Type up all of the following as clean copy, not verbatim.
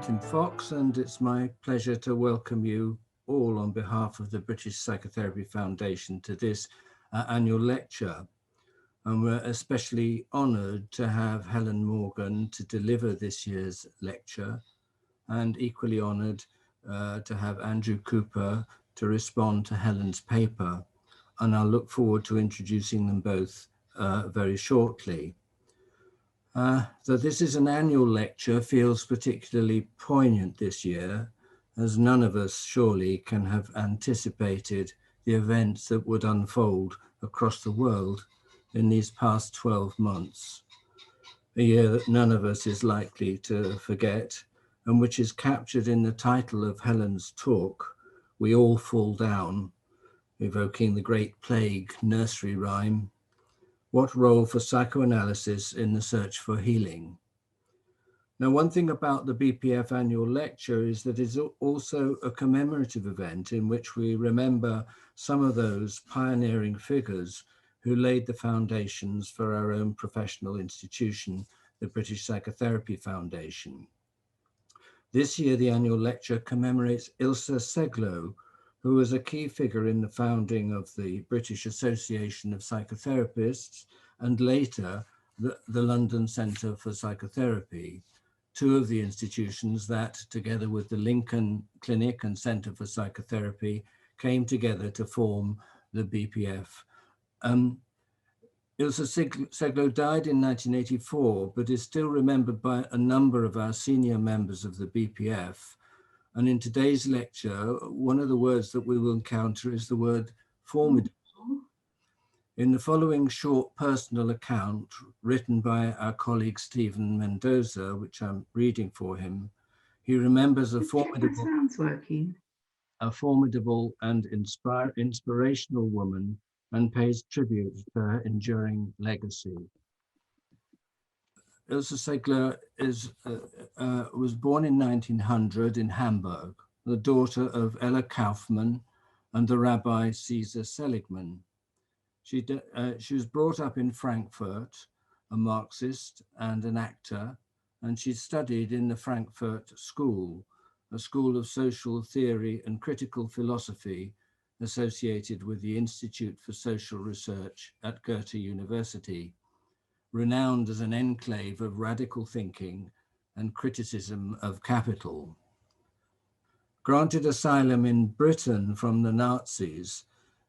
Tim Fox, and it's my pleasure to welcome you all on behalf of the British Psychotherapy Foundation to this annual lecture. And we're especially honoured to have Helen Morgan to deliver this year's lecture, and equally honoured to have Andrew Cooper to respond to Helen's paper. And I'll look forward to introducing them both very shortly. So this is an annual lecture feels particularly poignant this year, as none of us surely can have anticipated the events that would unfold across the world in these past 12 months. A year that none of us is likely to forget, and which is captured in the title of Helen's talk, We All Fall Down, evoking the Great Plague nursery rhyme. What role for psychoanalysis in the search for healing? Now, one thing about the BPF Annual Lecture is that it's also a commemorative event in which we remember some of those pioneering figures who laid the foundations for our own professional institution, the British Psychotherapy Foundation. This year, the annual lecture commemorates Ilse Seglo, who was a key figure in the founding of the British Association of Psychotherapists and later the London Centre for Psychotherapy, two of the institutions that, together with the Lincoln Clinic and Centre for Psychotherapy, came together to form the BPF. Ilse Seglo died in 1984, but is still remembered by a number of our senior members of the BPF. And in today's lecture, one of the words that we will encounter is the word formidable. In the following short personal account written by our colleague Stephen Mendoza, which I'm reading for him, he remembers a formidable and inspirational woman and pays tribute to her enduring legacy. Ilse Segler was born in 1900 in Hamburg, the daughter of Ella Kaufmann and the Rabbi Caesar Seligman. She was brought up in Frankfurt, a Marxist and an actor, and she studied in the Frankfurt School, a school of social theory and critical philosophy associated with the Institute for Social Research at Goethe University, renowned as an enclave of radical thinking and criticism of capital. Granted asylum in Britain from the Nazis,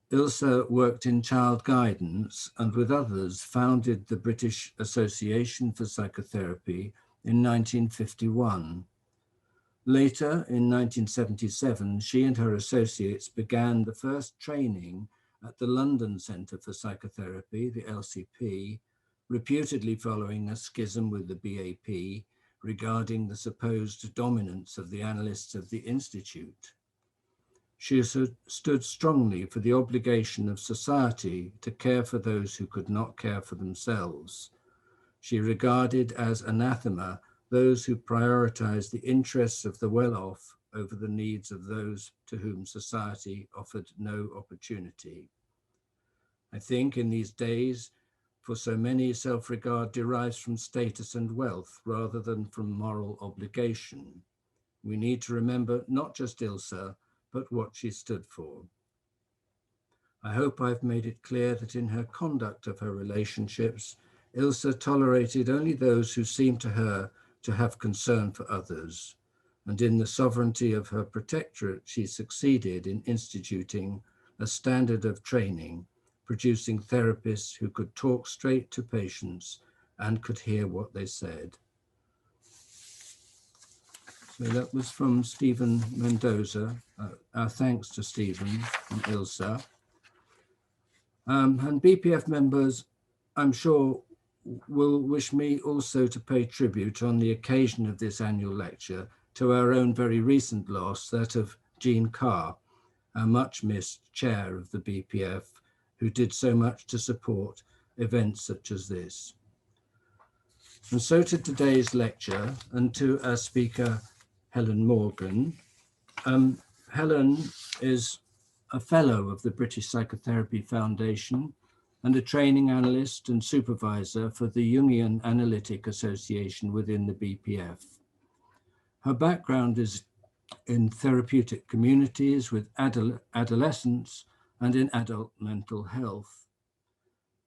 Ilse worked in child guidance and with others founded the British Association for Psychotherapy in 1951. Later, in 1977, she and her associates began the first training at the London Centre for Psychotherapy, the LCP, reputedly following a schism with the BAP regarding the supposed dominance of the analysts of the Institute. She stood strongly for the obligation of society to care for those who could not care for themselves. She regarded as anathema those who prioritized the interests of the well-off over the needs of those to whom society offered no opportunity. I think in these days, for so many, self-regard derives from status and wealth rather than from moral obligation. We need to remember not just Ilse, but what she stood for. I hope I've made it clear that in her conduct of her relationships, Ilse tolerated only those who seemed to her to have concern for others, and in the sovereignty of her protectorate, she succeeded in instituting a standard of training, producing therapists who could talk straight to patients and could hear what they said. So that was from Stephen Mendoza. Our thanks to Stephen and Ilse. And BPF members, I'm sure, will wish me also to pay tribute on the occasion of this annual lecture to our own very recent loss, that of Jean Carr, a much missed chair of the BPF, who did so much to support events such as this. And so to today's lecture and to our speaker, Helen Morgan. Helen is a fellow of the British Psychotherapy Foundation and a training analyst and supervisor for the Jungian Analytic Association within the BPF. Her background is in therapeutic communities with adolescents and in adult mental health.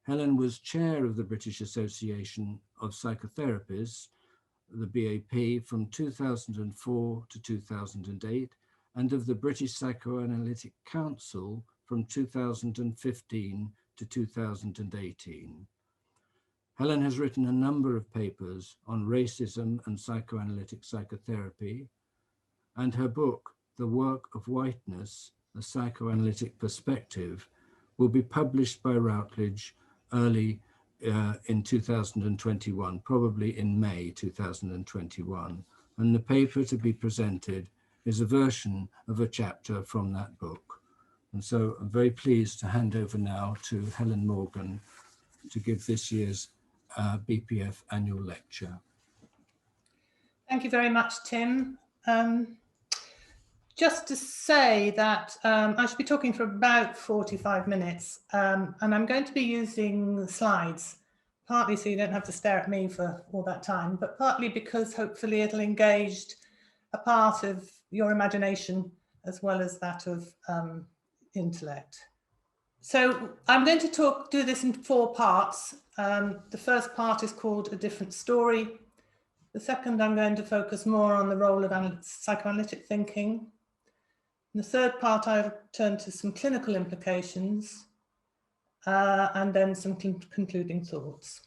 Helen was chair of the British Association of Psychotherapists, the BAP, from 2004 to 2008, and of the British Psychoanalytic Council from 2015 to 2018. Helen has written a number of papers on racism and psychoanalytic psychotherapy, and her book, The Work of Whiteness, A Psychoanalytic Perspective, will be published by Routledge early in 2021, probably in May 2021. And the paper to be presented is a version of a chapter from that book. And so I'm very pleased to hand over now to Helen Morgan to give this year's BPF Annual Lecture. Thank you very much, Tim. Just to say that I should be talking for about 45 minutes, and I'm going to be using slides, partly so you don't have to stare at me for all that time, but partly because hopefully it'll engage a part of your imagination as well as that of intellect. So I'm going to do this in 4 parts. The first part is called A Different Story. The second, I'm going to focus more on the role of psychoanalytic thinking. In the third part, I'll turn to some clinical implications and then some concluding thoughts.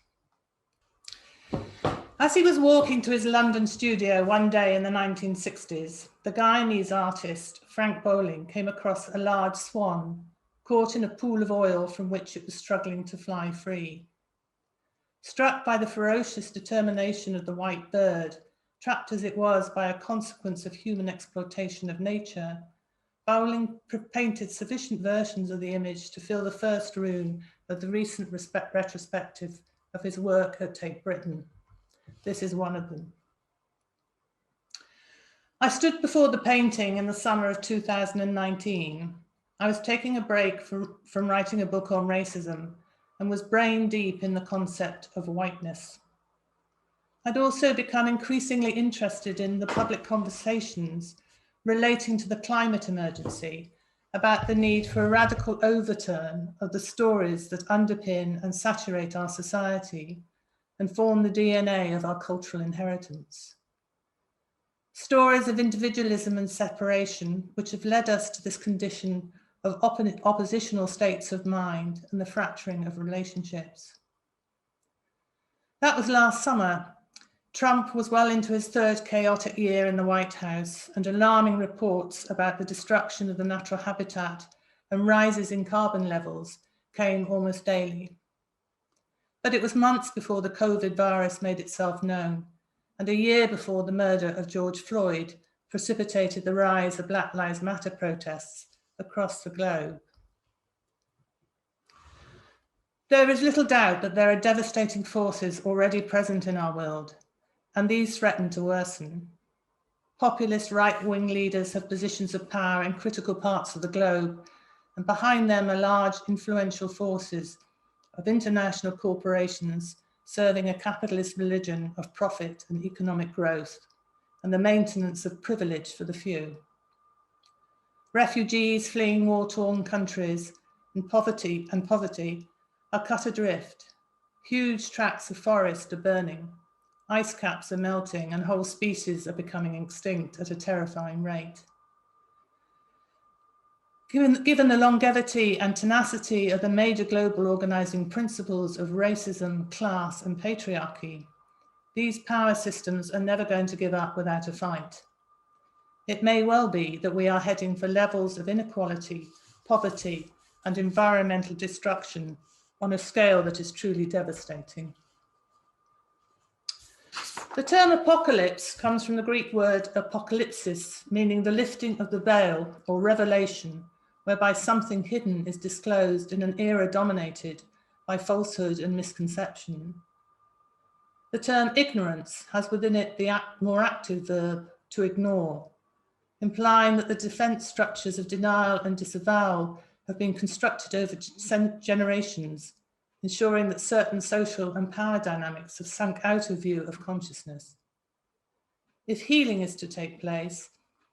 As he was walking to his London studio one day in the 1960s, the Guyanese artist Frank Bowling came across a large swan caught in a pool of oil from which it was struggling to fly free. Struck by the ferocious determination of the white bird, trapped as it was by a consequence of human exploitation of nature, Bowling painted sufficient versions of the image to fill the first room of the recent retrospective of his work at Tate Britain. This is one of them. I stood before the painting in the summer of 2019. I was taking a break from writing a book on racism and was brain deep in the concept of whiteness. I'd also become increasingly interested in the public conversations relating to the climate emergency, about the need for a radical overturn of the stories that underpin and saturate our society and form the DNA of our cultural inheritance. Stories of individualism and separation, which have led us to this condition of oppositional states of mind and the fracturing of relationships. That was last summer. Trump was well into his 3rd chaotic year in the White House, and alarming reports about the destruction of the natural habitat and rises in carbon levels came almost daily. But it was months before the COVID virus made itself known, and a year before the murder of George Floyd precipitated the rise of Black Lives Matter protests across the globe. There is little doubt that there are devastating forces already present in our world, and these threaten to worsen. Populist right-wing leaders have positions of power in critical parts of the globe, and behind them are large influential forces of international corporations serving a capitalist religion of profit and economic growth, and the maintenance of privilege for the few. Refugees fleeing war-torn countries and poverty are cut adrift. Huge tracts of forest are burning. Ice caps are melting and whole species are becoming extinct at a terrifying rate. Given the longevity and tenacity of the major global organizing principles of racism, class, and patriarchy, these power systems are never going to give up without a fight. It may well be that we are heading for levels of inequality, poverty, and environmental destruction on a scale that is truly devastating. The term apocalypse comes from the Greek word apokalypsis, meaning the lifting of the veil or revelation, whereby something hidden is disclosed in an era dominated by falsehood and misconception. The term ignorance has within it the more active verb to ignore, implying that the defense structures of denial and disavowal have been constructed over generations, ensuring that certain social and power dynamics have sunk out of view of consciousness. If healing is to take place,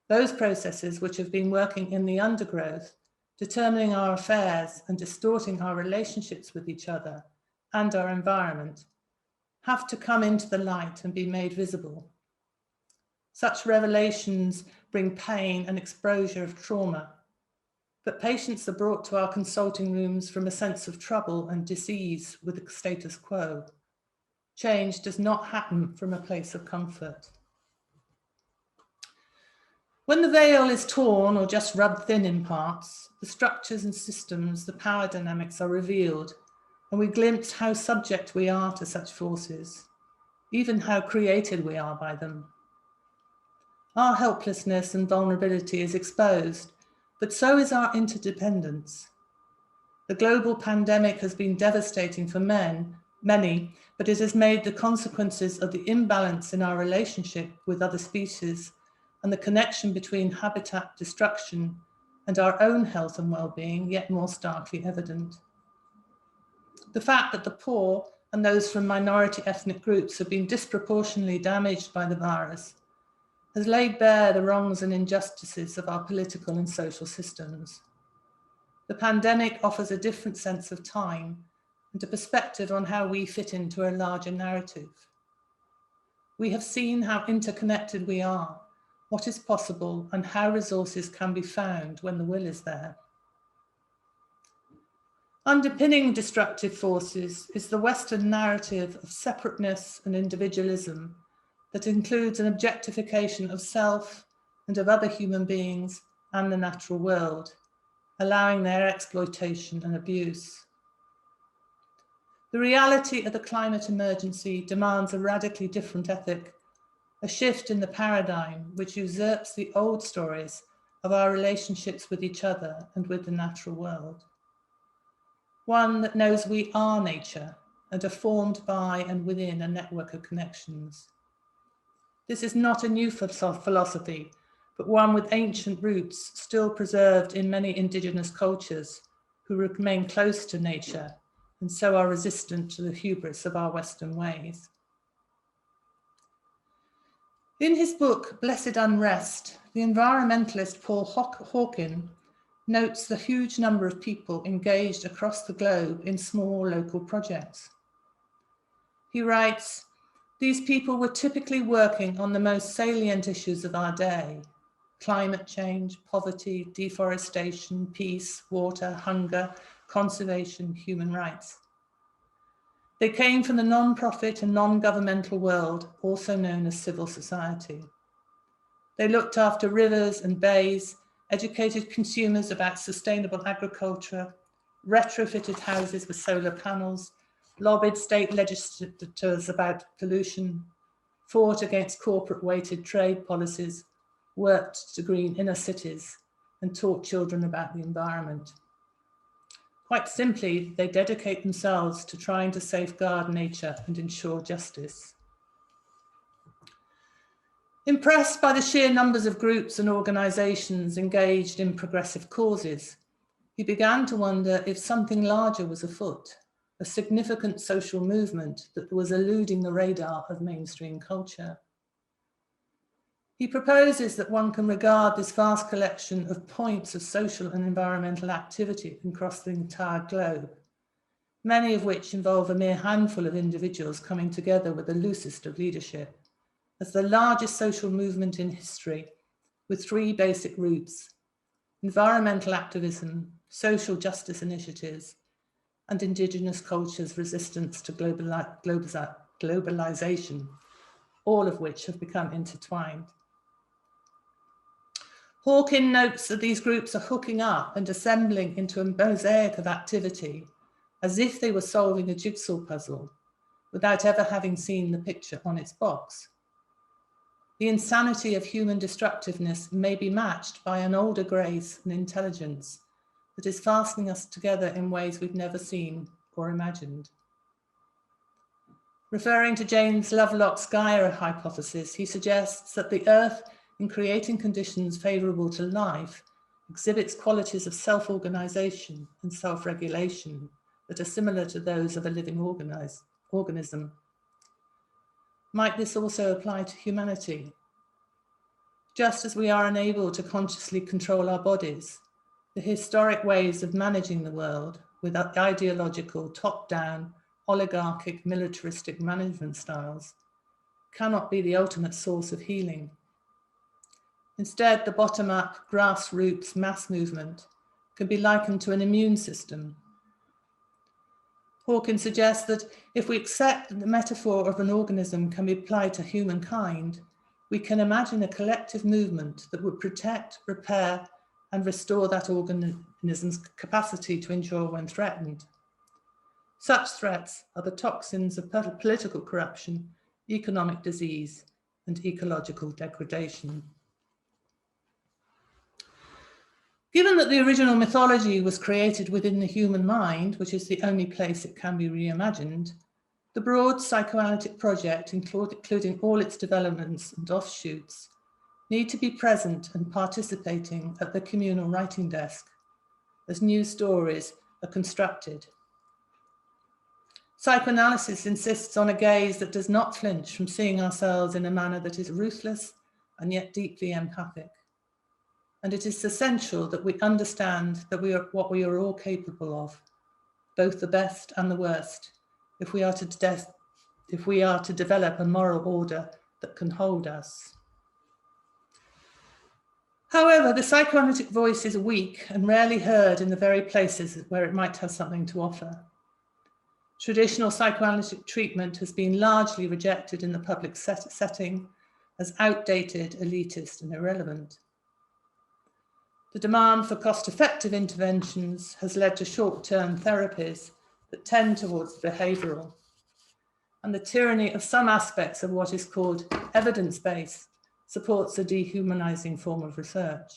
those processes which have been working in the undergrowth, determining our affairs and distorting our relationships with each other and our environment, have to come into the light and be made visible. Such revelations bring pain and exposure of trauma, but patients are brought to our consulting rooms from a sense of trouble and disease with the status quo. Change does not happen from a place of comfort. When the veil is torn or just rubbed thin in parts, the structures and systems, the power dynamics are revealed, and we glimpse how subject we are to such forces, even how created we are by them. Our helplessness and vulnerability is exposed, but so is our interdependence. The global pandemic has been devastating for many, but it has made the consequences of the imbalance in our relationship with other species and the connection between habitat destruction and our own health and well-being yet more starkly evident. The fact that the poor and those from minority ethnic groups have been disproportionately damaged by the virus has laid bare the wrongs and injustices of our political and social systems. The pandemic offers a different sense of time and a perspective on how we fit into a larger narrative. We have seen how interconnected we are, what is possible, and how resources can be found when the will is there. Underpinning destructive forces is the Western narrative of separateness and individualism that includes an objectification of self and of other human beings and the natural world, allowing their exploitation and abuse. The reality of the climate emergency demands a radically different ethic, a shift in the paradigm which usurps the old stories of our relationships with each other and with the natural world. One that knows we are nature and are formed by and within a network of connections. This is not a new philosophy, but one with ancient roots still preserved in many indigenous cultures who remain close to nature and so are resistant to the hubris of our Western ways. In his book, Blessed Unrest, the environmentalist Paul Hawken notes the huge number of people engaged across the globe in small local projects. He writes, "These people were typically working on the most salient issues of our day: climate change, poverty, deforestation, peace, water, hunger, conservation, human rights. They came from the non-profit and non-governmental world, also known as civil society. They looked after rivers and bays, educated consumers about sustainable agriculture, retrofitted houses with solar panels, lobbied state legislators about pollution, fought against corporate-weighted trade policies, worked to green inner cities, and taught children about the environment. Quite simply, they dedicate themselves to trying to safeguard nature and ensure justice." Impressed by the sheer numbers of groups and organizations engaged in progressive causes, he began to wonder if something larger was afoot, a significant social movement that was eluding the radar of mainstream culture. He proposes that one can regard this vast collection of points of social and environmental activity across the entire globe, many of which involve a mere handful of individuals coming together with the loosest of leadership, as the largest social movement in history, with three basic roots: environmental activism, social justice initiatives, and indigenous cultures' resistance to globalization, all of which have become intertwined. Hawken notes that these groups are hooking up and assembling into a mosaic of activity, as if they were solving a jigsaw puzzle, without ever having seen the picture on its box. The insanity of human destructiveness may be matched by an older grace and intelligence that is fastening us together in ways we've never seen or imagined. Referring to James Lovelock's Gaia hypothesis, he suggests that the Earth, in creating conditions favorable to life, exhibits qualities of self-organization and self-regulation that are similar to those of a living organism. Might this also apply to humanity? Just as we are unable to consciously control our bodies, the historic ways of managing the world with ideological, top-down, oligarchic, militaristic management styles cannot be the ultimate source of healing. Instead, the bottom-up, grassroots mass movement can be likened to an immune system. Hawkins suggests that if we accept that the metaphor of an organism can be applied to humankind, we can imagine a collective movement that would protect, repair, and restore that organism's capacity to endure when threatened. Such threats are the toxins of political corruption, economic disease, and ecological degradation. Given that the original mythology was created within the human mind, which is the only place it can be reimagined, the broad psychoanalytic project, including all its developments and offshoots, need to be present and participating at the communal writing desk as new stories are constructed. Psychoanalysis insists on a gaze that does not flinch from seeing ourselves in a manner that is ruthless and yet deeply empathic. And it is essential that we understand that we are what we are all capable of, both the best and the worst, if we are to develop a moral order that can hold us. However, the psychoanalytic voice is weak and rarely heard in the very places where it might have something to offer. Traditional psychoanalytic treatment has been largely rejected in the public setting as outdated, elitist, and irrelevant. The demand for cost-effective interventions has led to short-term therapies that tend towards behavioural, and the tyranny of some aspects of what is called evidence-based supports a dehumanising form of research.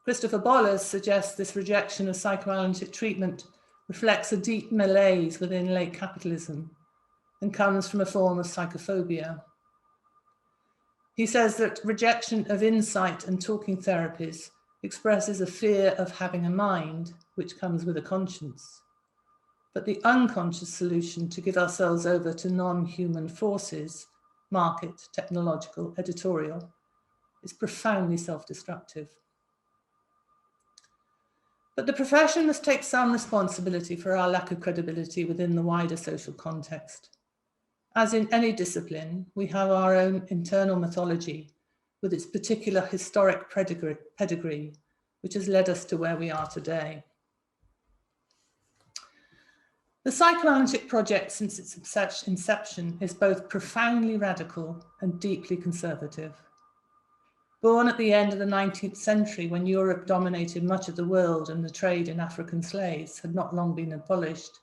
Christopher Bollas suggests this rejection of psychoanalytic treatment reflects a deep malaise within late capitalism and comes from a form of psychophobia. He says that rejection of insight and talking therapies expresses a fear of having a mind, which comes with a conscience. But the unconscious solution to give ourselves over to non-human forces, market, technological, editorial, is profoundly self-destructive. But the profession must take some responsibility for our lack of credibility within the wider social context. As in any discipline, we have our own internal mythology with its particular historic pedigree, which has led us to where we are today. The psychoanalytic project since its inception is both profoundly radical and deeply conservative. Born at the end of the 19th century, when Europe dominated much of the world and the trade in African slaves had not long been abolished,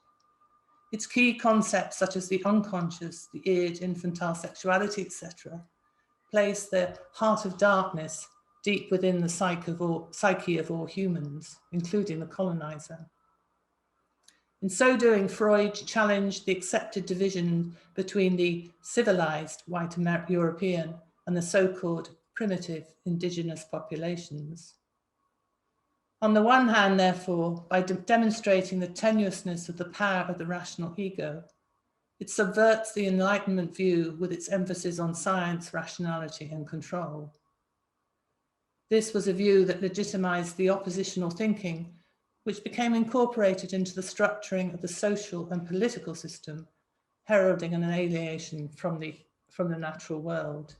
its key concepts such as the unconscious, the id, infantile sexuality, etc., place the heart of darkness deep within the psyche of all humans, including the colonizer. In so doing, Freud challenged the accepted division between the civilized white European and the so-called primitive indigenous populations. On the one hand, therefore, by demonstrating the tenuousness of the power of the rational ego, it subverts the Enlightenment view with its emphasis on science, rationality, and control. This was a view that legitimized the oppositional thinking, which became incorporated into the structuring of the social and political system, heralding an alienation from the natural world.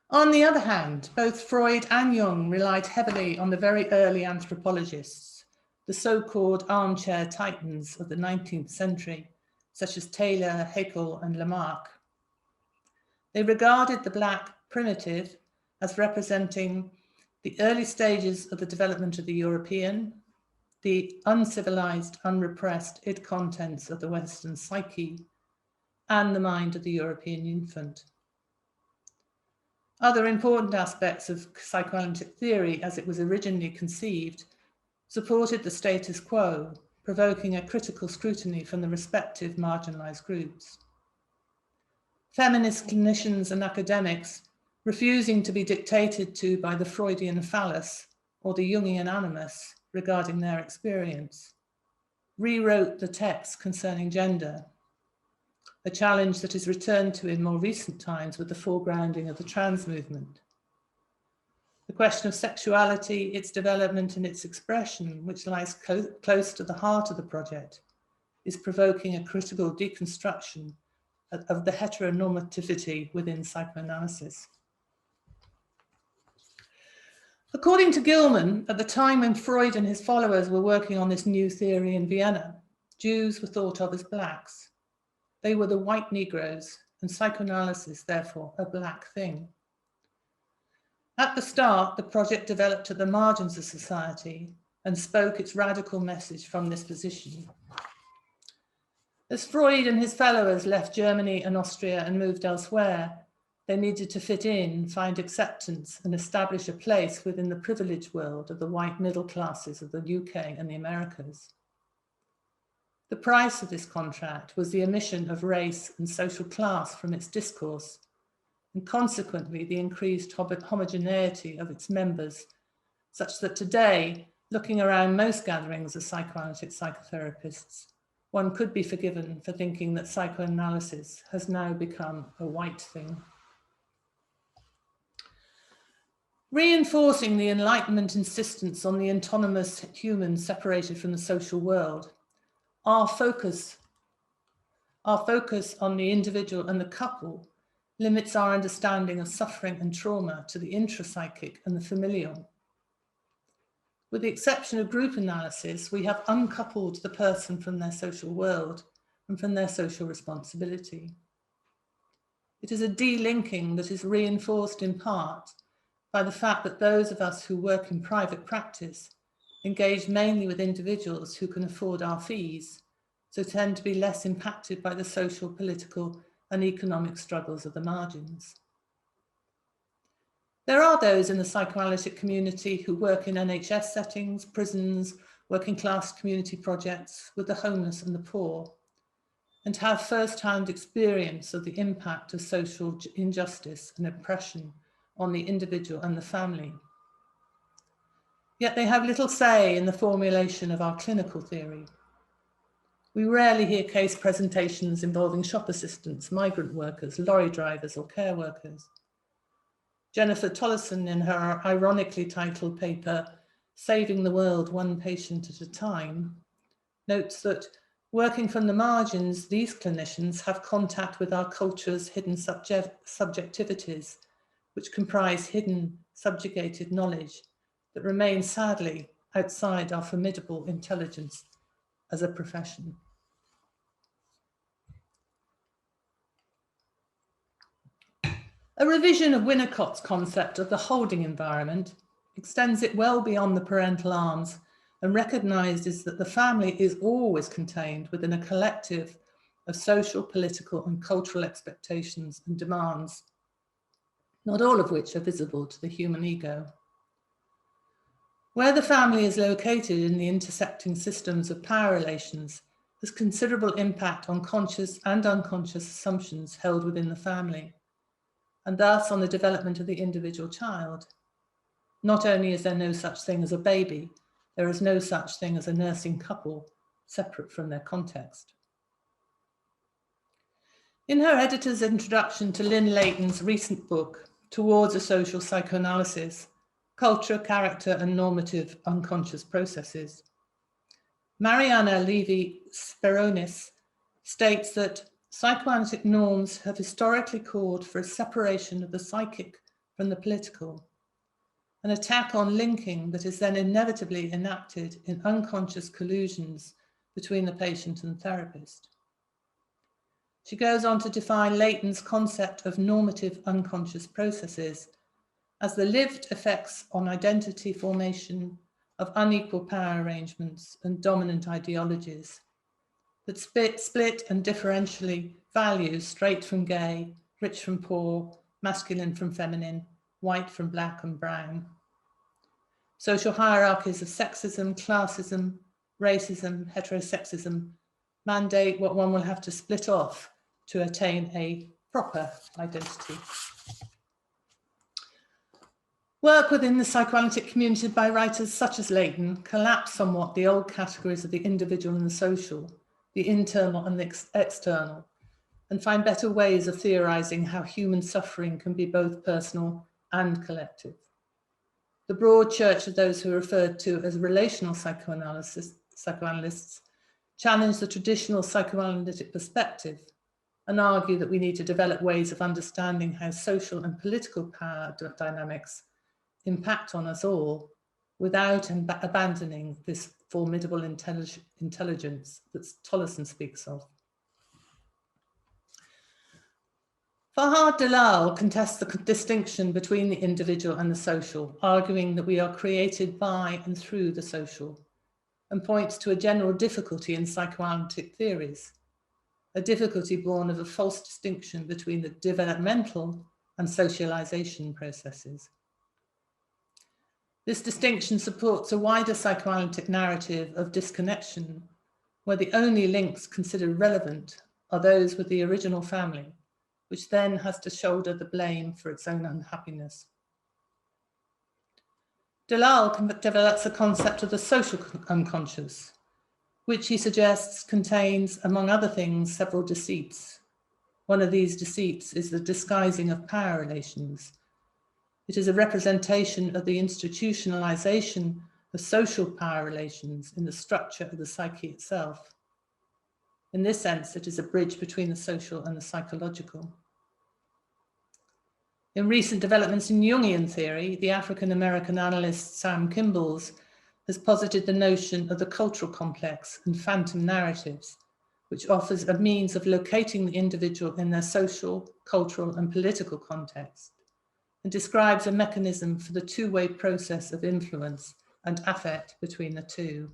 On the other hand, both Freud and Jung relied heavily on the very early anthropologists, the so-called armchair titans of the 19th century, such as Taylor, Haeckel, and Lamarck. They regarded the Black primitive as representing the early stages of the development of the European, the uncivilized, unrepressed id contents of the Western psyche, and the mind of the European infant. Other important aspects of psychoanalytic theory, as it was originally conceived, supported the status quo, provoking a critical scrutiny from the respective marginalized groups. Feminist clinicians and academics, refusing to be dictated to by the Freudian phallus or the Jungian animus regarding their experience, rewrote the text concerning gender. a challenge that is returned to in more recent times with the foregrounding of the trans movement. The question of sexuality, its development and its expression, which lies close to the heart of the project, is provoking a critical deconstruction of the heteronormativity within psychoanalysis. According to Gilman, at the time when Freud and his followers were working on this new theory in Vienna, Jews were thought of as blacks. They were the white Negroes, and psychoanalysis, therefore, a black thing. At the start, the project developed at the margins of society and spoke its radical message from this position. As Freud and his followers left Germany and Austria and moved elsewhere, they needed to fit in, find acceptance, and establish a place within the privileged world of the white middle classes of the UK and the Americas. The price of this contract was the omission of race and social class from its discourse, and consequently the increased homogeneity of its members, such that today, looking around most gatherings of psychoanalytic psychotherapists, one could be forgiven for thinking that psychoanalysis has now become a white thing. Reinforcing the Enlightenment insistence on the autonomous human separated from the social world, our focus on the individual and the couple limits our understanding of suffering and trauma to the intrapsychic and the familial. With the exception of group analysis, we have uncoupled the person from their social world and from their social responsibility. It is a delinking that is reinforced in part by the fact that those of us who work in private practice engage mainly with individuals who can afford our fees, so tend to be less impacted by the social, political, and economic struggles of the margins. There are those in the psychoanalytic community who work in NHS settings, prisons, working class community projects with the homeless and the poor, and have first-hand experience of the impact of social injustice and oppression on the individual and the family. Yet they have little say in the formulation of our clinical theory. We rarely hear case presentations involving shop assistants, migrant workers, lorry drivers, or care workers. Jennifer Tollison, in her ironically titled paper, Saving the World One Patient at a Time, notes that working from the margins, these clinicians have contact with our culture's hidden subjectivities, which comprise hidden, subjugated knowledge that remains sadly outside our formidable intelligence as a profession. A revision of Winnicott's concept of the holding environment extends it well beyond the parental arms and recognizes that the family is always contained within a collective of social, political, and cultural expectations and demands, not all of which are visible to the human ego. Where the family is located in the intersecting systems of power relations has considerable impact on conscious and unconscious assumptions held within the family, and thus on the development of the individual child. Not only is there no such thing as a baby, there is no such thing as a nursing couple separate from their context. In her editor's introduction to Lynn Layton's recent book, Towards a Social Psychoanalysis, Culture, Character, and Normative Unconscious Processes, Mariana Levy-Speronis states that psychoanalytic norms have historically called for a separation of the psychic from the political, an attack on linking that is then inevitably enacted in unconscious collusions between the patient and the therapist. She goes on to define Layton's concept of normative unconscious processes as the lived effects on identity formation of unequal power arrangements and dominant ideologies that split and differentially value straight from gay, rich from poor, masculine from feminine, white from black and brown. Social hierarchies of sexism, classism, racism, heterosexism mandate what one will have to split off to attain a proper identity. Work within the psychoanalytic community by writers such as Layton collapse somewhat the old categories of the individual and the social, the internal and the external, and find better ways of theorizing how human suffering can be both personal and collective. The broad church of those who are referred to as relational psychoanalysts challenge the traditional psychoanalytic perspective and argue that we need to develop ways of understanding how social and political power dynamics impact on us all without abandoning this formidable intelligence that Tolleson speaks of. Farhad Dalal contests the distinction between the individual and the social, arguing that we are created by and through the social, and points to a general difficulty in psychoanalytic theories, a difficulty born of a false distinction between the developmental and socialization processes. This distinction supports a wider psychoanalytic narrative of disconnection, where the only links considered relevant are those with the original family, which then has to shoulder the blame for its own unhappiness. Dalal develops a concept of the social unconscious, which he suggests contains, among other things, several deceits. One of these deceits is the disguising of power relations. It is a representation of the institutionalization of social power relations in the structure of the psyche itself. In this sense, it is a bridge between the social and the psychological. In recent developments in Jungian theory, the African-American analyst Sam Kimball's has posited the notion of the cultural complex and phantom narratives, which offers a means of locating the individual in their social, cultural, and political context, and describes a mechanism for the two-way process of influence and affect between the two.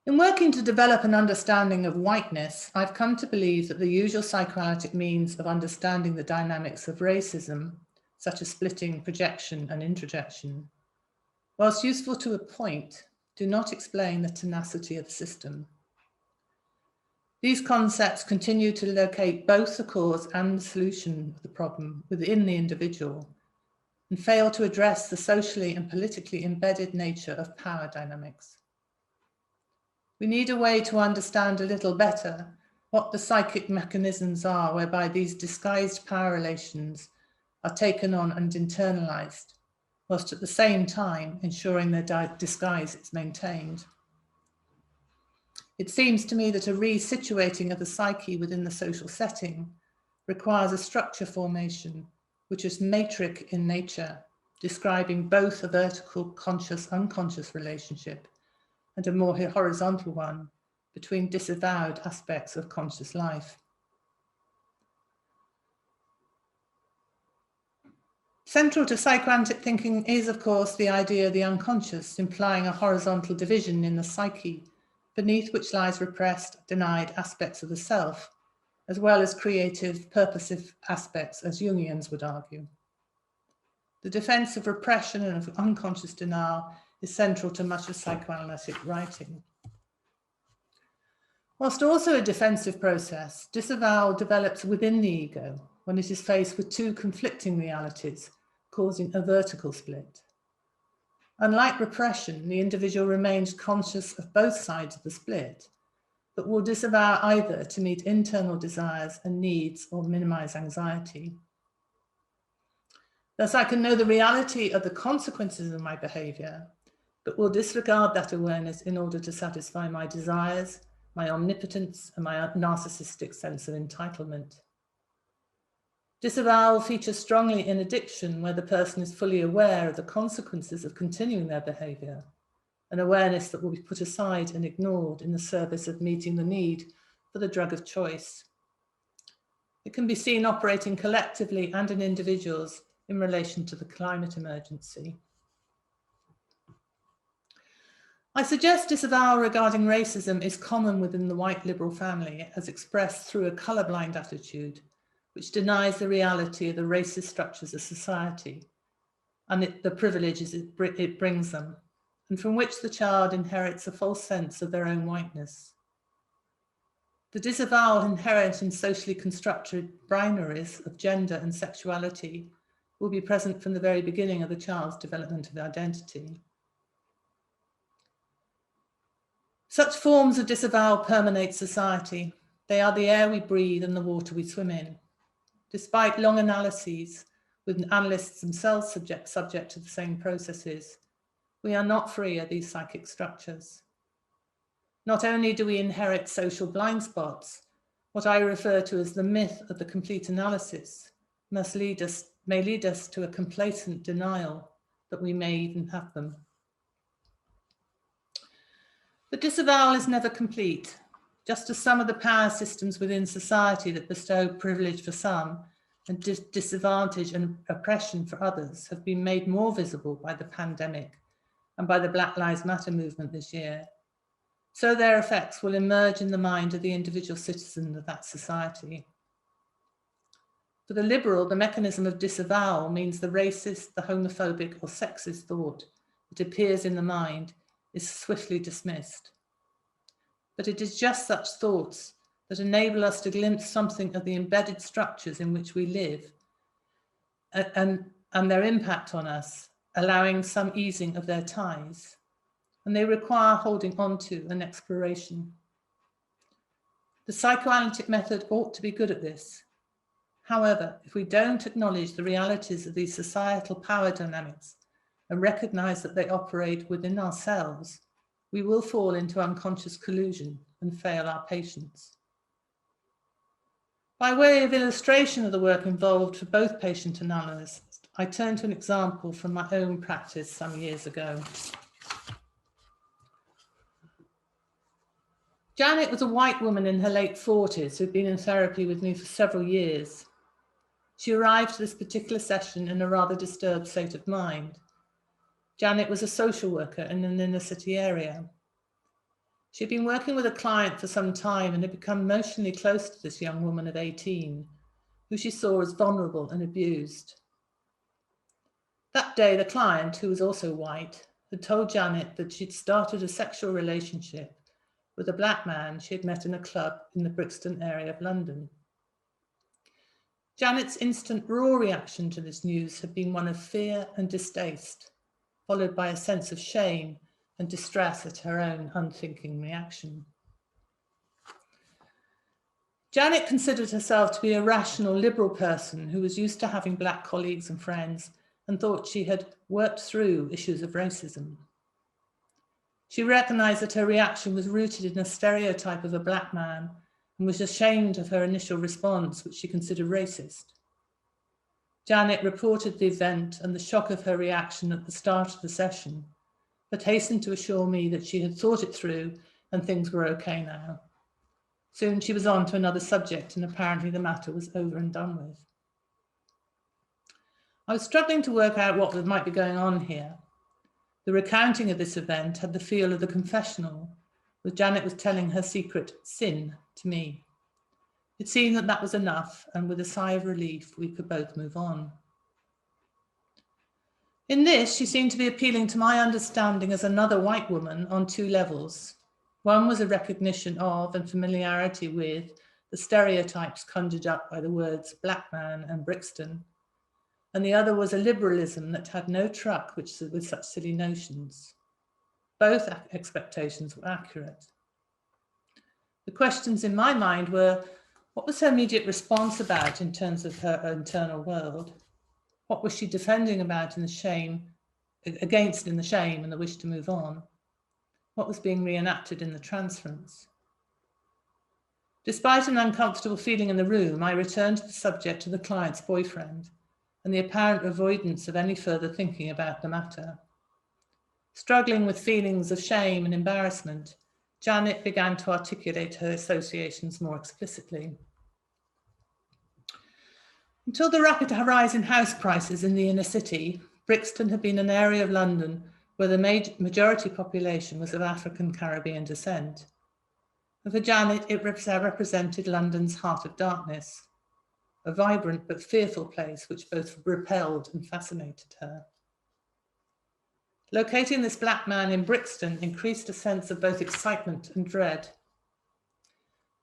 In working to develop an understanding of whiteness, I've come to believe that the usual psychoanalytic means of understanding the dynamics of racism, such as splitting, projection, and introjection, whilst useful to a point, do not explain the tenacity of the system. These concepts continue to locate both the cause and the solution of the problem within the individual, and fail to address the socially and politically embedded nature of power dynamics. We need a way to understand a little better what the psychic mechanisms are whereby these disguised power relations are taken on and internalized, whilst at the same time ensuring their disguise is maintained. It seems to me that a resituating of the psyche within the social setting requires a structure formation which is matrix in nature, describing both a vertical conscious-unconscious relationship and a more horizontal one between disavowed aspects of conscious life. Central to psychoanalytic thinking is, of course, the idea of the unconscious, implying a horizontal division in the psyche, beneath which lies repressed, denied aspects of the self, as well as creative, purposive aspects, as Jungians would argue. The defense of repression and of unconscious denial is central to much of psychoanalytic writing. Whilst also a defensive process, disavowal develops within the ego when it is faced with two conflicting realities, causing a vertical split. Unlike repression, the individual remains conscious of both sides of the split, but will disavow either to meet internal desires and needs or minimize anxiety. Thus, I can know the reality of the consequences of my behavior, but will disregard that awareness in order to satisfy my desires, my omnipotence, and my narcissistic sense of entitlement. Disavowal features strongly in addiction, where the person is fully aware of the consequences of continuing their behavior, an awareness that will be put aside and ignored in the service of meeting the need for the drug of choice. It can be seen operating collectively and in individuals in relation to the climate emergency. I suggest disavowal regarding racism is common within the white liberal family, as expressed through a colorblind attitude, which denies the reality of the racist structures of society and the privileges it brings them, and from which the child inherits a false sense of their own whiteness. The disavowal inherent in socially constructed binaries of gender and sexuality will be present from the very beginning of the child's development of identity. Such forms of disavowal permeate society. They are the air we breathe and the water we swim in. Despite long analyses, with analysts themselves subject to the same processes, we are not free of these psychic structures. Not only do we inherit social blind spots, what I refer to as the myth of the complete analysis may lead us to a complacent denial that we may even have them. The disavowal is never complete, just as some of the power systems within society that bestow privilege for some and disadvantage and oppression for others have been made more visible by the pandemic and by the Black Lives Matter movement this year. So their effects will emerge in the mind of the individual citizen of that society. For the liberal, the mechanism of disavowal means the racist, the homophobic or sexist thought that appears in the mind is swiftly dismissed. But it is just such thoughts that enable us to glimpse something of the embedded structures in which we live and their impact on us, allowing some easing of their ties. And they require holding on to and exploration. The psychoanalytic method ought to be good at this. However, if we don't acknowledge the realities of these societal power dynamics and recognize that they operate within ourselves, we will fall into unconscious collusion and fail our patients. By way of illustration of the work involved for both patient and analyst, I turn to an example from my own practice some years ago. Janet was a white woman in her late 40s who'd been in therapy with me for several years. She arrived to this particular session in a rather disturbed state of mind. Janet was a social worker in an inner city area. She'd been working with a client for some time and had become emotionally close to this young woman of 18, who she saw as vulnerable and abused. That day, the client, who was also white, had told Janet that she'd started a sexual relationship with a black man she had met in a club in the Brixton area of London. Janet's instant raw reaction to this news had been one of fear and distaste, followed by a sense of shame and distress at her own unthinking reaction. Janet considered herself to be a rational, liberal person who was used to having black colleagues and friends and thought she had worked through issues of racism. She recognized that her reaction was rooted in a stereotype of a black man and was ashamed of her initial response, which she considered racist. Janet reported the event and the shock of her reaction at the start of the session, but hastened to assure me that she had thought it through and things were okay now. Soon she was on to another subject and apparently the matter was over and done with. I was struggling to work out what might be going on here. The recounting of this event had the feel of the confessional, where Janet was telling her secret sin to me. It seemed that that was enough, and with a sigh of relief, we could both move on. In this, she seemed to be appealing to my understanding as another white woman on two levels. One was a recognition of and familiarity with the stereotypes conjured up by the words black man and Brixton, and the other was a liberalism that had no truck with such silly notions. Both expectations were accurate. The questions in my mind were, what was her immediate response about in terms of her internal world? What was she defending about in the shame, against in the shame and the wish to move on? What was being reenacted in the transference? Despite an uncomfortable feeling in the room, I returned to the subject of the client's boyfriend and the apparent avoidance of any further thinking about the matter. Struggling with feelings of shame and embarrassment, Janet began to articulate her associations more explicitly. Until the rapid rise in house prices in the inner city, Brixton had been an area of London where the majority population was of African Caribbean descent. And for Janet, it represented London's heart of darkness, a vibrant but fearful place which both repelled and fascinated her. Locating this black man in Brixton increased a sense of both excitement and dread.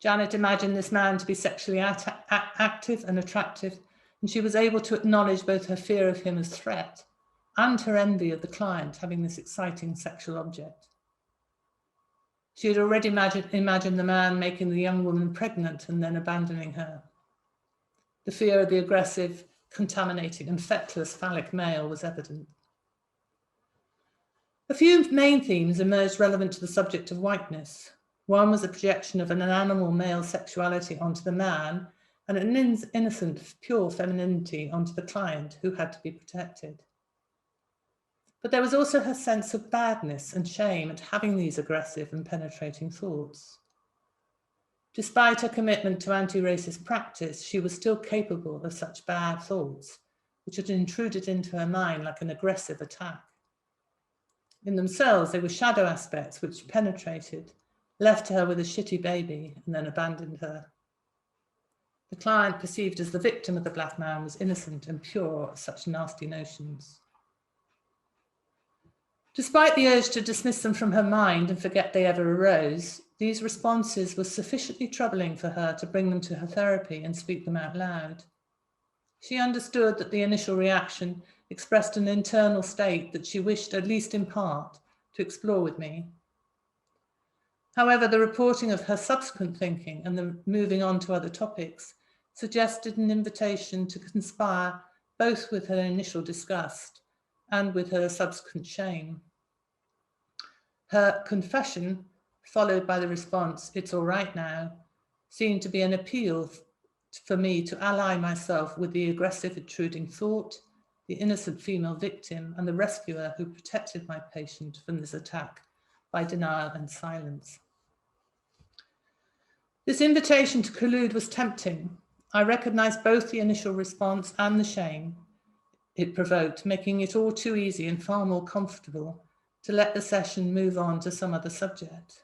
Janet imagined this man to be sexually active and attractive, and she was able to acknowledge both her fear of him as threat and her envy of the client having this exciting sexual object. She had already imagined the man making the young woman pregnant and then abandoning her. The fear of the aggressive, contaminating and feckless phallic male was evident. A few main themes emerged relevant to the subject of whiteness. One was a projection of an animal male sexuality onto the man and an innocent, pure femininity onto the client who had to be protected. But there was also her sense of badness and shame at having these aggressive and penetrating thoughts. Despite her commitment to anti-racist practice, she was still capable of such bad thoughts, which had intruded into her mind like an aggressive attack. In themselves, they were shadow aspects which penetrated, left her with a shitty baby, and then abandoned her. The client, perceived as the victim of the black man, was innocent and pure of such nasty notions. Despite the urge to dismiss them from her mind and forget they ever arose, these responses were sufficiently troubling for her to bring them to her therapy and speak them out loud. She understood that the initial reaction expressed an internal state that she wished, at least in part, to explore with me. However, the reporting of her subsequent thinking and the moving on to other topics suggested an invitation to conspire both with her initial disgust and with her subsequent shame. Her confession, followed by the response, "It's all right now," seemed to be an appeal for me to ally myself with the aggressive, intruding thought, the innocent female victim, and the rescuer who protected my patient from this attack by denial and silence. This invitation to collude was tempting. I recognized both the initial response and the shame it provoked, making it all too easy and far more comfortable to let the session move on to some other subject.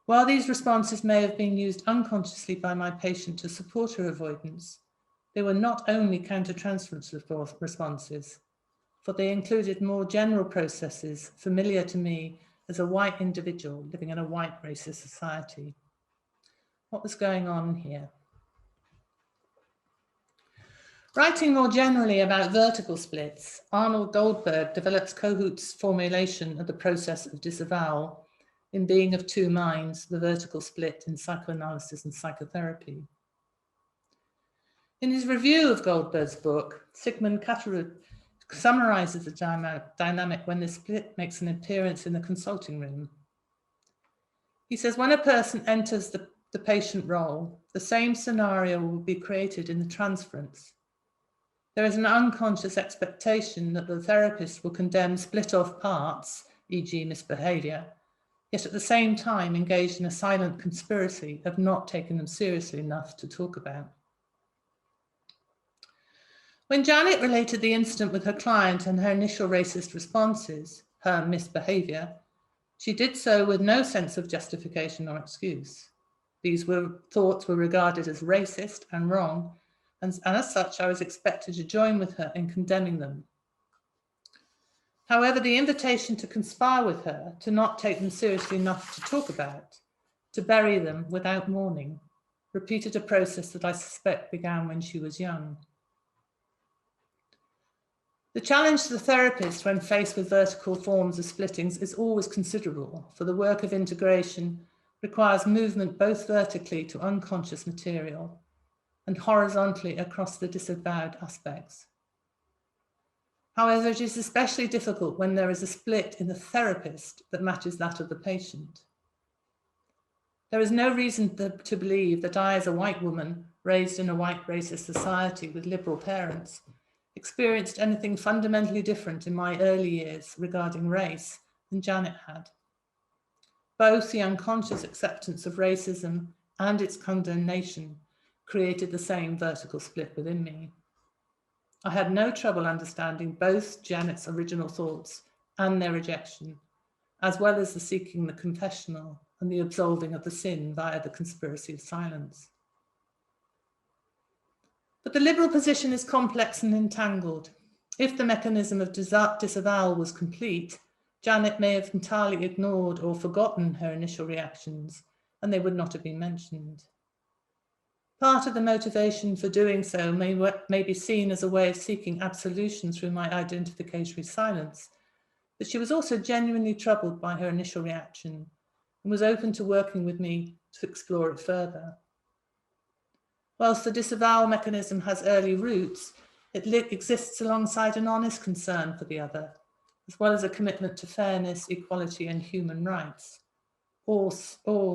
While these responses may have been used unconsciously by my patient to support her avoidance, they were not only countertransference responses, for they included more general processes familiar to me as a white individual living in a white racist society. What was going on here? Writing more generally about vertical splits, Arnold Goldberg develops Kohut's formulation of the process of disavowal in Being of Two Minds, the vertical split in psychoanalysis and psychotherapy. In his review of Goldberg's book, Sigmund Katterud summarizes the dynamic when this split makes an appearance in the consulting room. He says, when a person enters the patient role, the same scenario will be created in the transference. There is an unconscious expectation that the therapist will condemn split-off parts, e.g. misbehavior, yet at the same time engage in a silent conspiracy of not taking them seriously enough to talk about. When Janet related the incident with her client and her initial racist responses, her misbehavior, she did so with no sense of justification or excuse. These thoughts were regarded as racist and wrong, and as such, I was expected to join with her in condemning them. However, the invitation to conspire with her, to not take them seriously enough to talk about, to bury them without mourning, repeated a process that I suspect began when she was young. The challenge to the therapist when faced with vertical forms of splittings is always considerable, for the work of integration requires movement both vertically to unconscious material and horizontally across the disavowed aspects. However, it is especially difficult when there is a split in the therapist that matches that of the patient. There is no reason to believe that I, as a white woman raised in a white racist society with liberal parents, experienced anything fundamentally different in my early years regarding race than Janet had. Both the unconscious acceptance of racism and its condemnation created the same vertical split within me. I had no trouble understanding both Janet's original thoughts and their rejection, as well as the seeking the confessional and the absolving of the sin via the conspiracy of silence. But the liberal position is complex and entangled. If the mechanism of disavowal was complete, Janet may have entirely ignored or forgotten her initial reactions, and they would not have been mentioned. Part of the motivation for doing so may be seen as a way of seeking absolution through my identificatory silence, but she was also genuinely troubled by her initial reaction and was open to working with me to explore it further. Whilst the disavowal mechanism has early roots, it exists alongside an honest concern for the other, as well as a commitment to fairness, equality, and human rights, all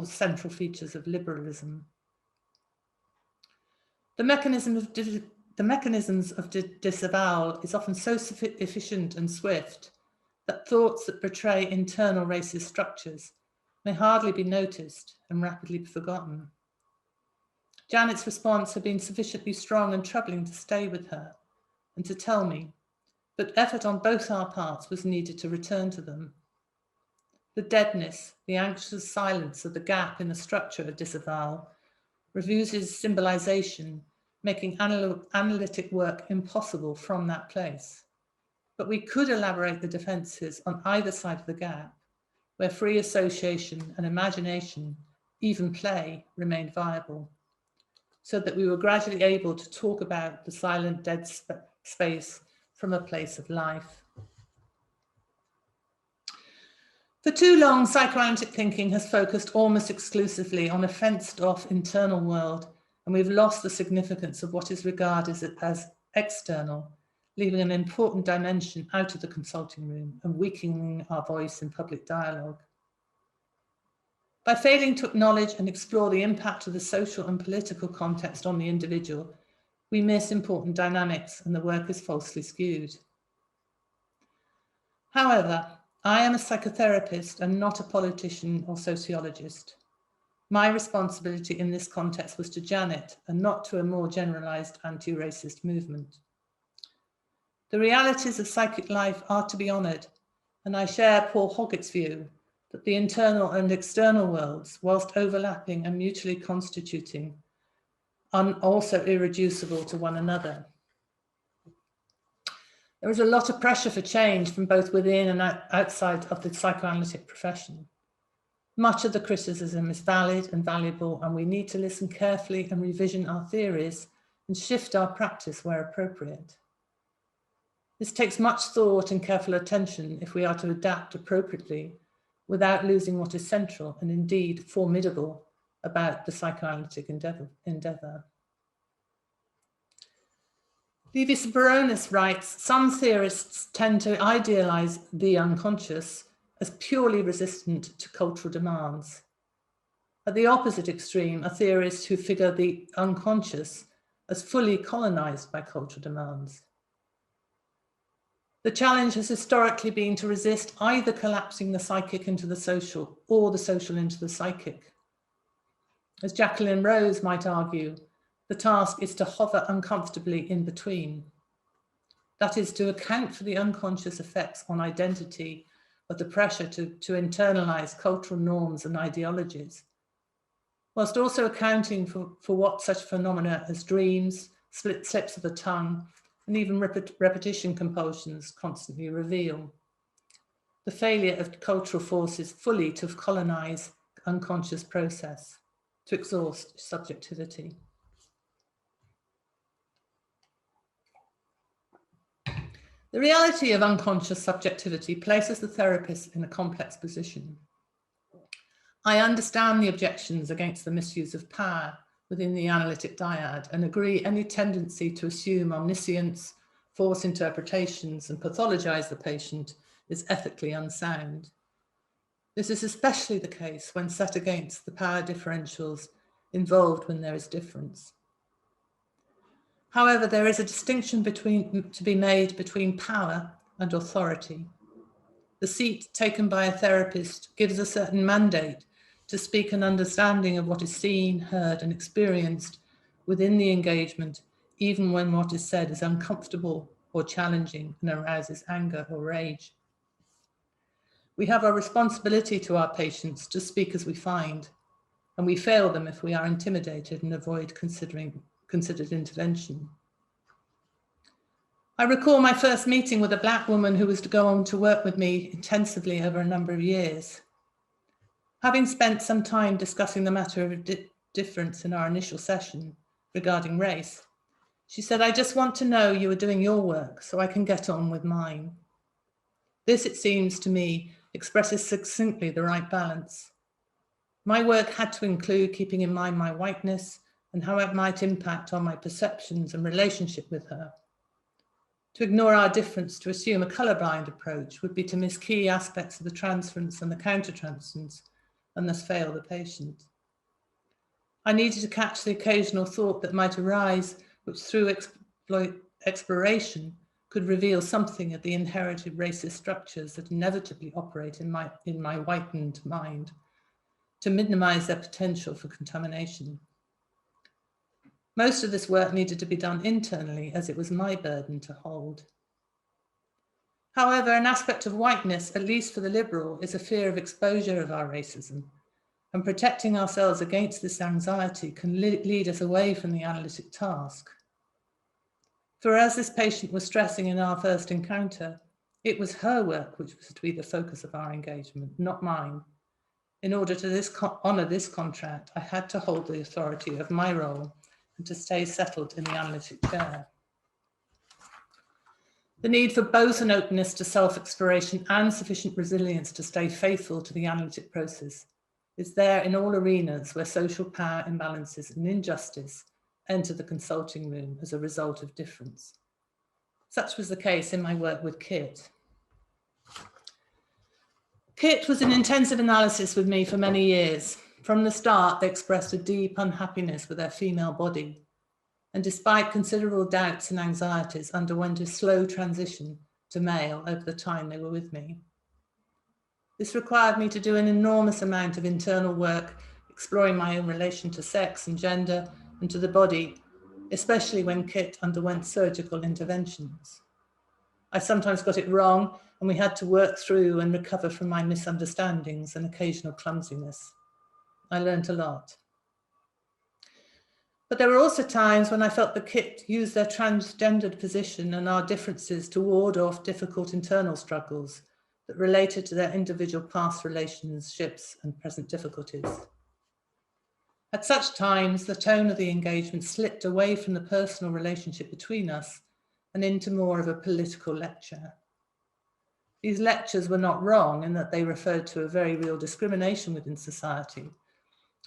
central features of liberalism. The mechanisms of disavowal is often so efficient and swift that thoughts that betray internal racist structures may hardly be noticed and rapidly forgotten. Janet's response had been sufficiently strong and troubling to stay with her and to tell me, but effort on both our parts was needed to return to them. The deadness, the anxious silence of the gap in the structure of disavowal refuses symbolization, making analytic work impossible from that place. But we could elaborate the defenses on either side of the gap, where free association and imagination, even play, remained viable, so that we were gradually able to talk about the silent dead space from a place of life. For too long, psychoanalytic thinking has focused almost exclusively on a fenced-off internal world, and we've lost the significance of what is regarded as external, leaving an important dimension out of the consulting room and weakening our voice in public dialogue. By failing to acknowledge and explore the impact of the social and political context on the individual, we miss important dynamics and the work is falsely skewed. However, I am a psychotherapist and not a politician or sociologist. My responsibility in this context was to Janet and not to a more generalized anti-racist movement. The realities of psychic life are to be honored, and I share Paul Hoggett's view that the internal and external worlds, whilst overlapping and mutually constituting, are also irreducible to one another. There is a lot of pressure for change from both within and outside of the psychoanalytic profession. Much of the criticism is valid and valuable, and we need to listen carefully and revision our theories and shift our practice where appropriate. This takes much thought and careful attention if we are to adapt appropriately without losing what is central and indeed formidable about the psychoanalytic endeavor. Levis Baronis writes, some theorists tend to idealize the unconscious as purely resistant to cultural demands. At the opposite extreme are theorists who figure the unconscious as fully colonized by cultural demands. The challenge has historically been to resist either collapsing the psychic into the social or the social into the psychic. As Jacqueline Rose might argue, the task is to hover uncomfortably in between. That is, to account for the unconscious effects on identity of the pressure to internalize cultural norms and ideologies, whilst also accounting for what such phenomena as dreams, slips of the tongue, and even repetition compulsions constantly reveal. The failure of cultural forces fully to colonize unconscious process, to exhaust subjectivity. The reality of unconscious subjectivity places the therapist in a complex position. I understand the objections against the misuse of power within the analytic dyad and agree any tendency to assume omniscience, force interpretations, and pathologize the patient is ethically unsound. This is especially the case when set against the power differentials involved when there is difference. However, there is a distinction to be made between power and authority. The seat taken by a therapist gives a certain mandate to speak an understanding of what is seen, heard, and experienced within the engagement, even when what is said is uncomfortable or challenging and arouses anger or rage. We have a responsibility to our patients to speak as we find, and we fail them if we are intimidated and avoid considered intervention. I recall my first meeting with a Black woman who was to go on to work with me intensively over a number of years. Having spent some time discussing the matter of difference in our initial session regarding race, she said, "I just want to know you are doing your work so I can get on with mine." This, it seems to me, expresses succinctly the right balance. My work had to include keeping in mind my whiteness and how it might impact on my perceptions and relationship with her. To ignore our difference, to assume a colourblind approach, would be to miss key aspects of the transference and the countertransference, and thus fail the patient. I needed to catch the occasional thought that might arise, which through exploration could reveal something of the inherited racist structures that inevitably operate in my whitened mind, to minimize their potential for contamination. Most of this work needed to be done internally, as it was my burden to hold. However, an aspect of whiteness, at least for the liberal, is a fear of exposure of our racism, and protecting ourselves against this anxiety can lead us away from the analytic task. For as this patient was stressing in our first encounter, it was her work which was to be the focus of our engagement, not mine. In order to honour this contract, I had to hold the authority of my role and to stay settled in the analytic chair. The need for both an openness to self-exploration and sufficient resilience to stay faithful to the analytic process is there in all arenas where social power imbalances and injustice enter the consulting room as a result of difference. Such was the case in my work with Kit. Kit was in intensive analysis with me for many years. From the start, they expressed a deep unhappiness with their female body, and despite considerable doubts and anxieties, underwent a slow transition to male over the time they were with me. This required me to do an enormous amount of internal work, exploring my own relation to sex and gender and to the body, especially when Kit underwent surgical interventions. I sometimes got it wrong, and we had to work through and recover from my misunderstandings and occasional clumsiness. I learned a lot. But there were also times when I felt that Kit used their transgendered position and our differences to ward off difficult internal struggles that related to their individual past relationships and present difficulties. At such times, the tone of the engagement slipped away from the personal relationship between us and into more of a political lecture. These lectures were not wrong in that they referred to a very real discrimination within society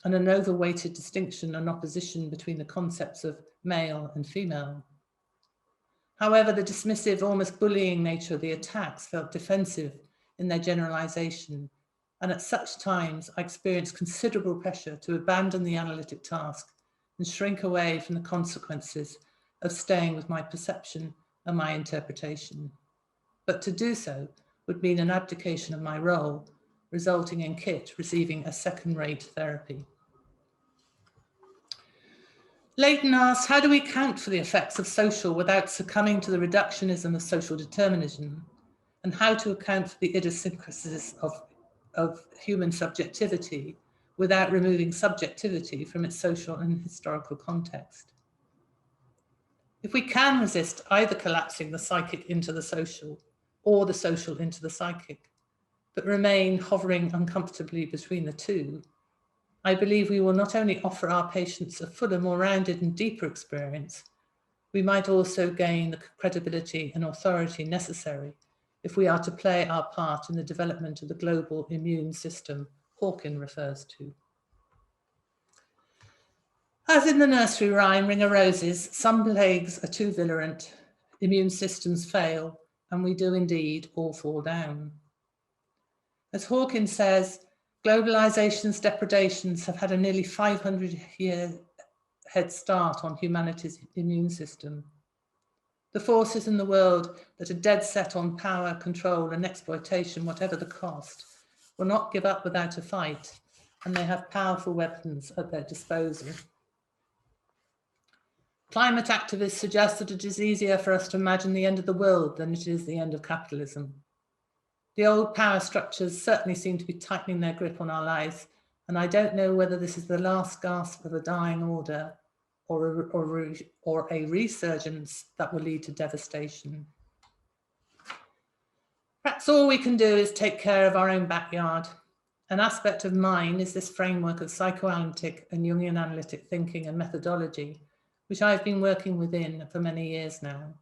and an overweighted distinction and opposition between the concepts of male and female. However, the dismissive, almost bullying nature of the attacks felt defensive in their generalization, and at such times I experienced considerable pressure to abandon the analytic task and shrink away from the consequences of staying with my perception and my interpretation. But to do so would mean an abdication of my role, resulting in Kit receiving a second-rate therapy. Leighton asks, how do we account for the effects of social without succumbing to the reductionism of social determinism? And how to account for the idiosyncrasies of human subjectivity without removing subjectivity from its social and historical context? If we can resist either collapsing the psychic into the social or the social into the psychic, but remain hovering uncomfortably between the two, I believe we will not only offer our patients a fuller, more rounded and deeper experience, we might also gain the credibility and authority necessary if we are to play our part in the development of the global immune system Hawken refers to. As in the nursery rhyme, Ring o' Roses, some plagues are too virulent, immune systems fail, and we do indeed all fall down. As Hawken says, globalization's depredations have had a nearly 500-year head start on humanity's immune system. The forces in the world that are dead set on power, control, and exploitation, whatever the cost, will not give up without a fight, and they have powerful weapons at their disposal. Climate activists suggest that it is easier for us to imagine the end of the world than it is the end of capitalism. The old power structures certainly seem to be tightening their grip on our lives, and I don't know whether this is the last gasp of a dying order or a resurgence that will lead to devastation. Perhaps all we can do is take care of our own backyard. An aspect of mine is this framework of psychoanalytic and Jungian analytic thinking and methodology, which I've been working within for many years now.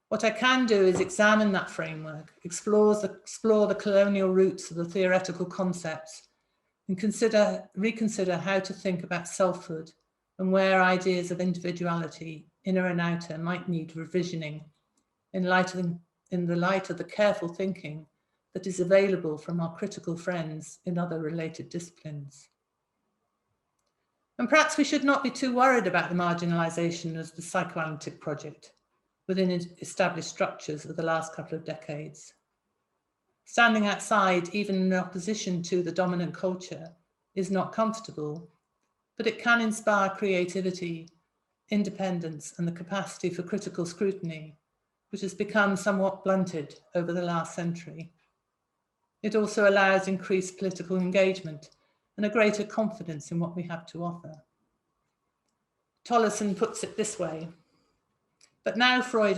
What I can do is examine that framework, explore the colonial roots of the theoretical concepts, and reconsider how to think about selfhood and where ideas of individuality, inner and outer, might need revisioning in the light of the careful thinking that is available from our critical friends in other related disciplines. And perhaps we should not be too worried about the marginalization of the psychoanalytic project within established structures of the last couple of decades. Standing outside, even in opposition to the dominant culture, is not comfortable, but it can inspire creativity, independence, and the capacity for critical scrutiny, which has become somewhat blunted over the last century. It also allows increased political engagement and a greater confidence in what we have to offer. Tolleson puts it this way: but now Freud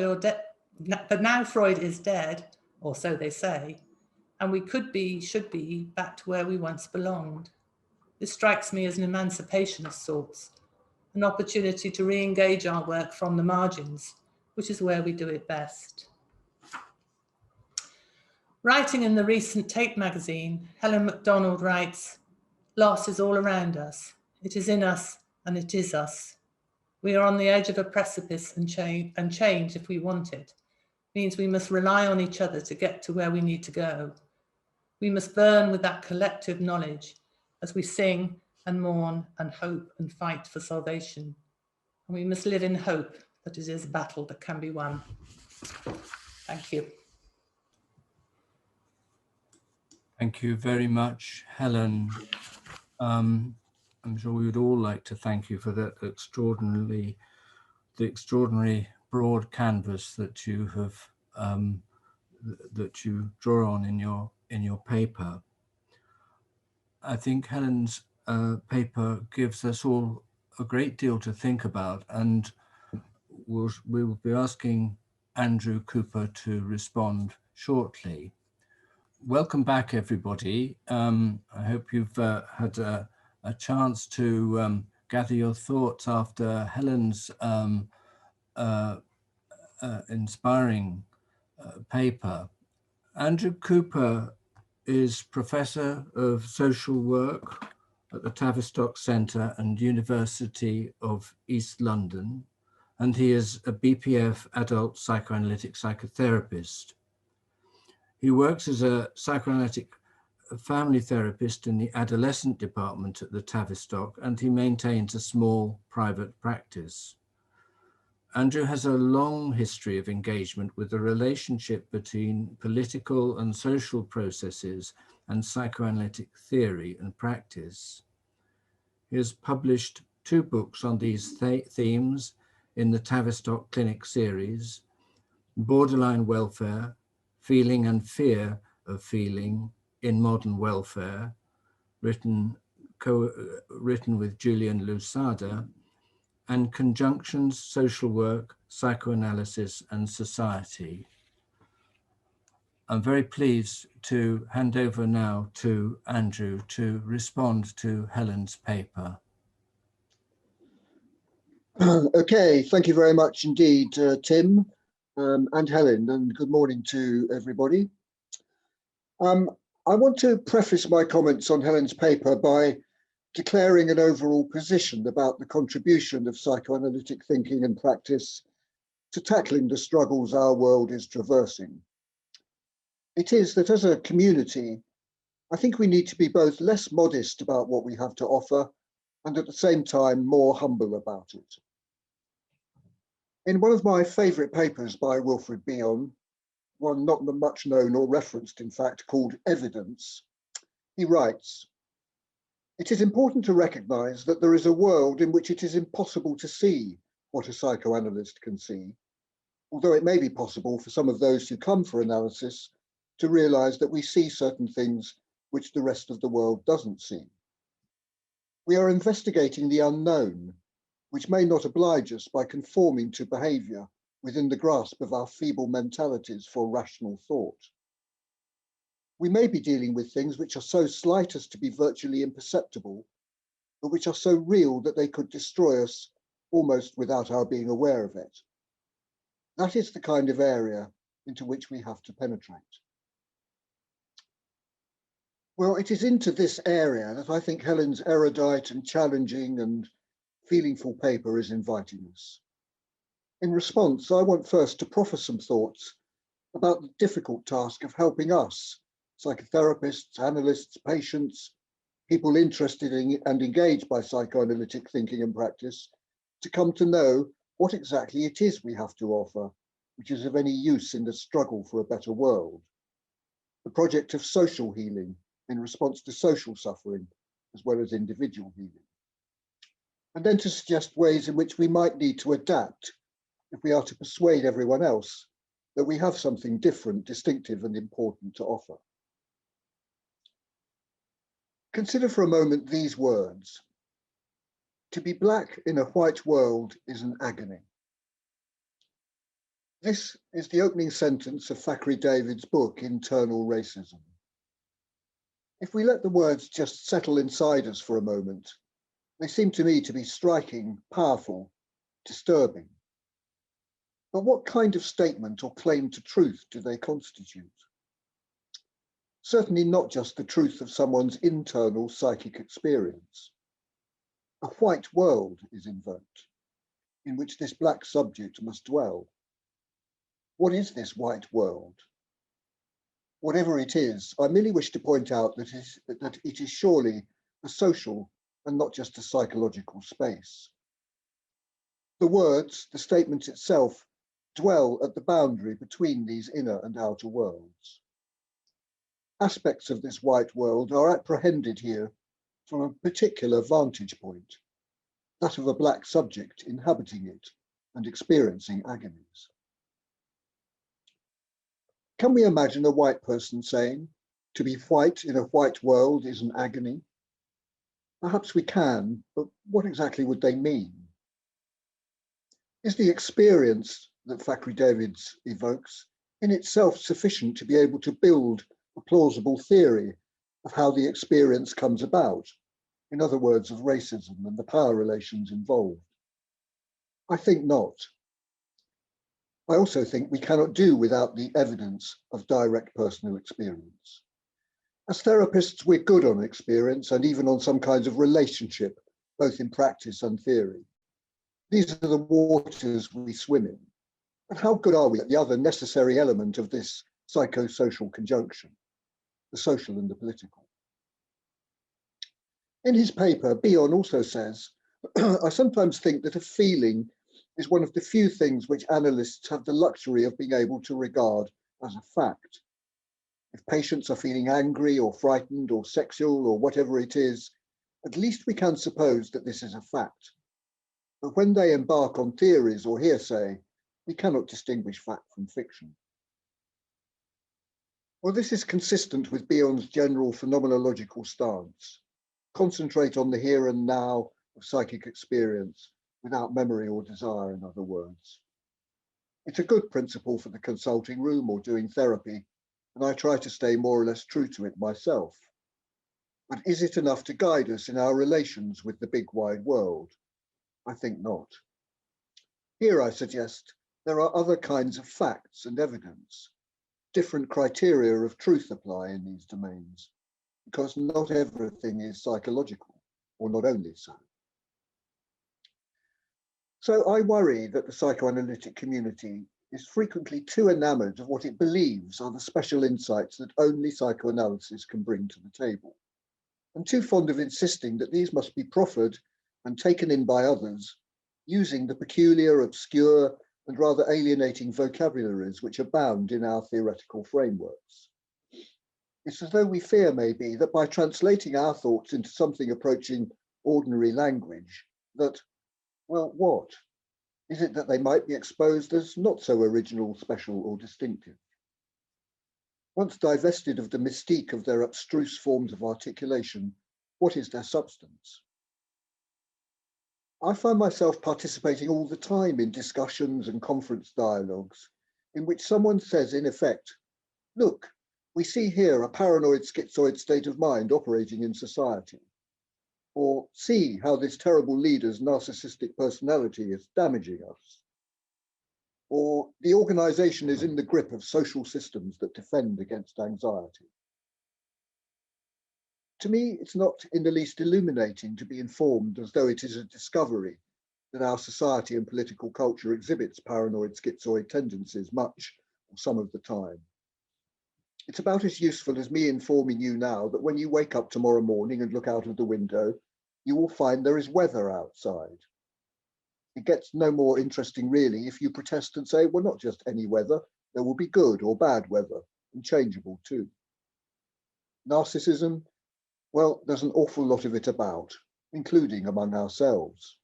is dead, or so they say, and we should be back to where we once belonged. This strikes me as an emancipation of sorts, an opportunity to re-engage our work from the margins, which is where we do it best. Writing in the recent Tape magazine, Helen MacDonald writes, "Loss is all around us. It is in us and it is us. We are on the edge of a precipice, and change, if we want it, means we must rely on each other to get to where we need to go. We must burn with that collective knowledge as we sing and mourn and hope and fight for salvation. And we must live in hope that it is a battle that can be won." Thank you. Thank you very much, Helen. I'm sure we would all like to thank you for that extraordinary broad canvas that you have that you draw on in your paper. I think Helen's paper gives us all a great deal to think about, and we will be asking Andrew Cooper to respond shortly. Welcome back, everybody. I hope you've had a chance to gather your thoughts after Helen's inspiring paper. Andrew Cooper is Professor of Social Work at the Tavistock Centre and University of East London, and he is a BPF adult psychoanalytic psychotherapist. He works as a psychoanalytic family therapist in the adolescent department at the Tavistock, and he maintains a small private practice. Andrew has a long history of engagement with the relationship between political and social processes and psychoanalytic theory and practice. He has published 2 books on these themes in the Tavistock Clinic series, Borderline Welfare, Feeling and Fear of Feeling in Modern Welfare, written with Julian Lusada, and Conjunctions, Social Work, Psychoanalysis and Society. I'm very pleased to hand over now to Andrew to respond to Helen's paper. Okay, thank you very much indeed, Tim and Helen, and good morning to everybody. I want to preface my comments on Helen's paper by declaring an overall position about the contribution of psychoanalytic thinking and practice to tackling the struggles our world is traversing. It is that as a community, I think we need to be both less modest about what we have to offer and at the same time more humble about it. In one of my favourite papers by Wilfred Bion, one not much known or referenced in fact, called Evidence, he writes, "It is important to recognise that there is a world in which it is impossible to see what a psychoanalyst can see, although it may be possible for some of those who come for analysis to realise that we see certain things which the rest of the world doesn't see. We are investigating the unknown, which may not oblige us by conforming to behaviour within the grasp of our feeble mentalities for rational thought. We may be dealing with things which are so slight as to be virtually imperceptible, but which are so real that they could destroy us almost without our being aware of it. That is the kind of area into which we have to penetrate." Well, it is into this area that I think Helen's erudite and challenging and feelingful paper is inviting us. In response, I want first to proffer some thoughts about the difficult task of helping us, psychotherapists, analysts, patients, people interested in and engaged by psychoanalytic thinking and practice, to come to know what exactly it is we have to offer, which is of any use in the struggle for a better world. The project of social healing in response to social suffering, as well as individual healing. And then to suggest ways in which we might need to adapt if we are to persuade everyone else that we have something different, distinctive, and important to offer. Consider for a moment these words. To be black in a white world is an agony. This is the opening sentence of Thackeray David's book, Internal Racism. If we let the words just settle inside us for a moment, they seem to me to be striking, powerful, disturbing. But what kind of statement or claim to truth do they constitute? Certainly not just the truth of someone's internal psychic experience. A white world is invoked, in which this black subject must dwell. What is this white world? Whatever it is, I merely wish to point out that it is surely a social and not just a psychological space. The words, the statement itself, dwell at the boundary between these inner and outer worlds. Aspects of this white world are apprehended here from a particular vantage point, that of a black subject inhabiting it and experiencing agonies. Can we imagine a white person saying, to be white in a white world is an agony? Perhaps we can, but what exactly would they mean? Is the experience that Thackeray Davids evokes in itself sufficient to be able to build a plausible theory of how the experience comes about? In other words, of racism and the power relations involved? I think not. I also think we cannot do without the evidence of direct personal experience. As therapists, we're good on experience and even on some kinds of relationship, both in practice and theory. These are the waters we swim in. But how good are we at the other necessary element of this psychosocial conjunction, the social and the political? In his paper, Bion also says, I sometimes think that a feeling is one of the few things which analysts have the luxury of being able to regard as a fact. If patients are feeling angry or frightened or sexual or whatever it is, at least we can suppose that this is a fact. But when they embark on theories or hearsay, we cannot distinguish fact from fiction. Well, this is consistent with Bion's general phenomenological stance. Concentrate on the here and now of psychic experience without memory or desire, in other words. It's a good principle for the consulting room or doing therapy, and I try to stay more or less true to it myself. But is it enough to guide us in our relations with the big wide world? I think not. Here I suggest there are other kinds of facts and evidence. Different criteria of truth apply in these domains, because not everything is psychological, or not only so. So I worry that the psychoanalytic community is frequently too enamored of what it believes are the special insights that only psychoanalysis can bring to the table, and too fond of insisting that these must be proffered and taken in by others, using the peculiar, obscure, and rather alienating vocabularies which abound in our theoretical frameworks. It's as though we fear, maybe, that by translating our thoughts into something approaching ordinary language, that, well, what? Is it that they might be exposed as not so original, special, or distinctive? Once divested of the mystique of their abstruse forms of articulation, what is their substance? I find myself participating all the time in discussions and conference dialogues in which someone says, in effect, look, we see here a paranoid schizoid state of mind operating in society. Or see how this terrible leader's narcissistic personality is damaging us. Or the organization is in the grip of social systems that defend against anxiety. To me, it's not in the least illuminating to be informed as though it is a discovery that our society and political culture exhibits paranoid schizoid tendencies much or some of the time. It's about as useful as me informing you now that when you wake up tomorrow morning and look out of the window, you will find there is weather outside. It gets no more interesting really if you protest and say, well, not just any weather, there will be good or bad weather, and changeable too. Narcissism, well, there's an awful lot of it about, including among ourselves.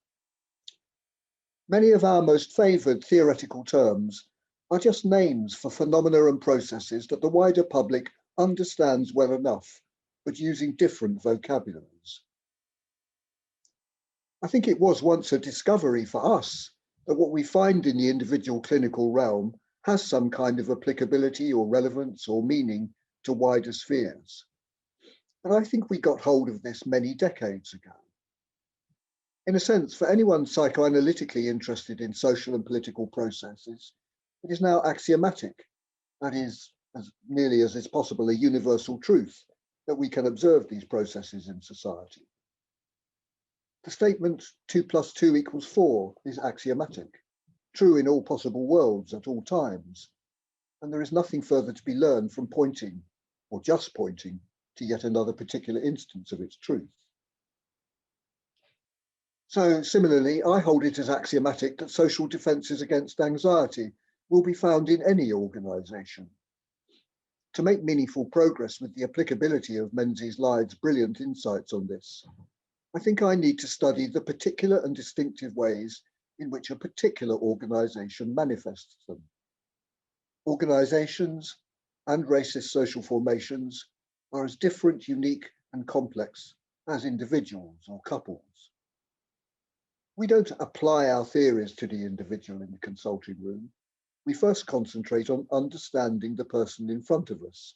Many of our most favoured theoretical terms are just names for phenomena and processes that the wider public understands well enough, but using different vocabularies. I think it was once a discovery for us that what we find in the individual clinical realm has some kind of applicability or relevance or meaning to wider spheres. And I think we got hold of this many decades ago. In a sense, for anyone psychoanalytically interested in social and political processes, it is now axiomatic, that is, as nearly as is possible, a universal truth that we can observe these processes in society. The statement 2 + 2 = 4 is axiomatic, true in all possible worlds at all times, and there is nothing further to be learned from pointing, or just pointing, to yet another particular instance of its truth. So similarly, I hold it as axiomatic that social defences against anxiety will be found in any organisation. To make meaningful progress with the applicability of Menzies Lyde's brilliant insights on this, I think I need to study the particular and distinctive ways in which a particular organisation manifests them. Organisations and racist social formations are as different, unique and complex as individuals or couples. We don't apply our theories to the individual in the consulting room. We first concentrate on understanding the person in front of us,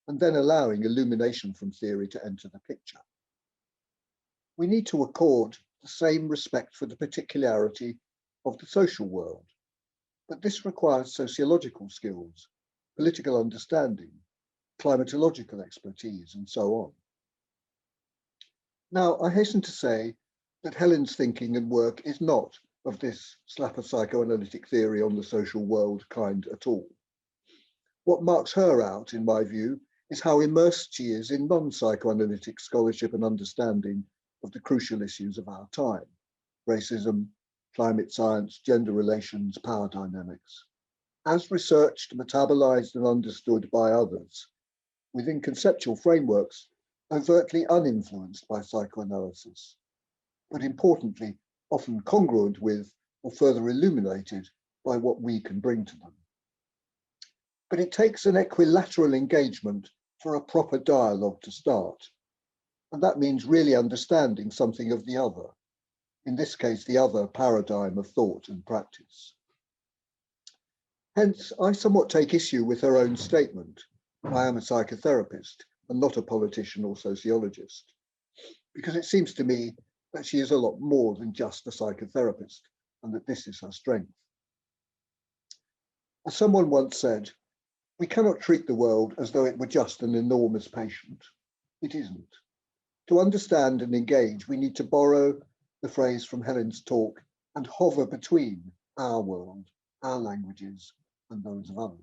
and then allowing illumination from theory to enter the picture. We need to accord the same respect for the particularity of the social world, but this requires sociological skills, political understanding, climatological expertise, and so on. Now, I hasten to say that Helen's thinking and work is not of this slap of psychoanalytic theory on the social world kind at all. What marks her out, in my view, is how immersed she is in non-psychoanalytic scholarship and understanding of the crucial issues of our time: racism, climate science, gender relations, power dynamics, as researched, metabolized and understood by others, within conceptual frameworks overtly uninfluenced by psychoanalysis, but importantly, often congruent with or further illuminated by what we can bring to them. But it takes an equilateral engagement for a proper dialogue to start. And that means really understanding something of the other, in this case, the other paradigm of thought and practice. Hence, I somewhat take issue with her own statement, I am a psychotherapist and not a politician or sociologist, because it seems to me that she is a lot more than just a psychotherapist, and that this is her strength. As someone once said, we cannot treat the world as though it were just an enormous patient. It isn't. To understand and engage, we need to borrow the phrase from Helen's talk and hover between our world, our languages, and those of others.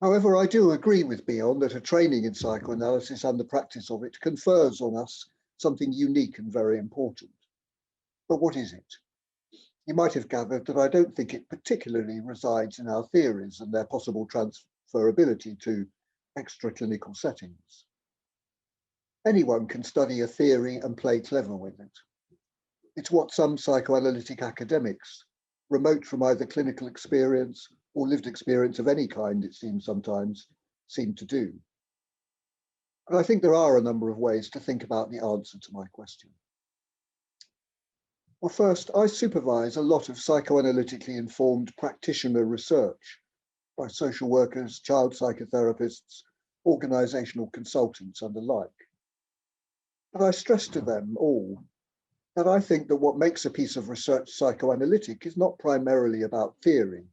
However, I do agree with Bion that a training in psychoanalysis and the practice of it confers on us something unique and very important. But what is it? You might have gathered that I don't think it particularly resides in our theories and their possible transferability to extraclinical settings. Anyone can study a theory and play clever with it. It's what some psychoanalytic academics, remote from either clinical experience or lived experience of any kind, it seems sometimes, seem to do. And I think there are a number of ways to think about the answer to my question. Well, first, I supervise a lot of psychoanalytically informed practitioner research by social workers, child psychotherapists, organizational consultants, and the like. But I stress to them all that I think that what makes a piece of research psychoanalytic is not primarily about theory,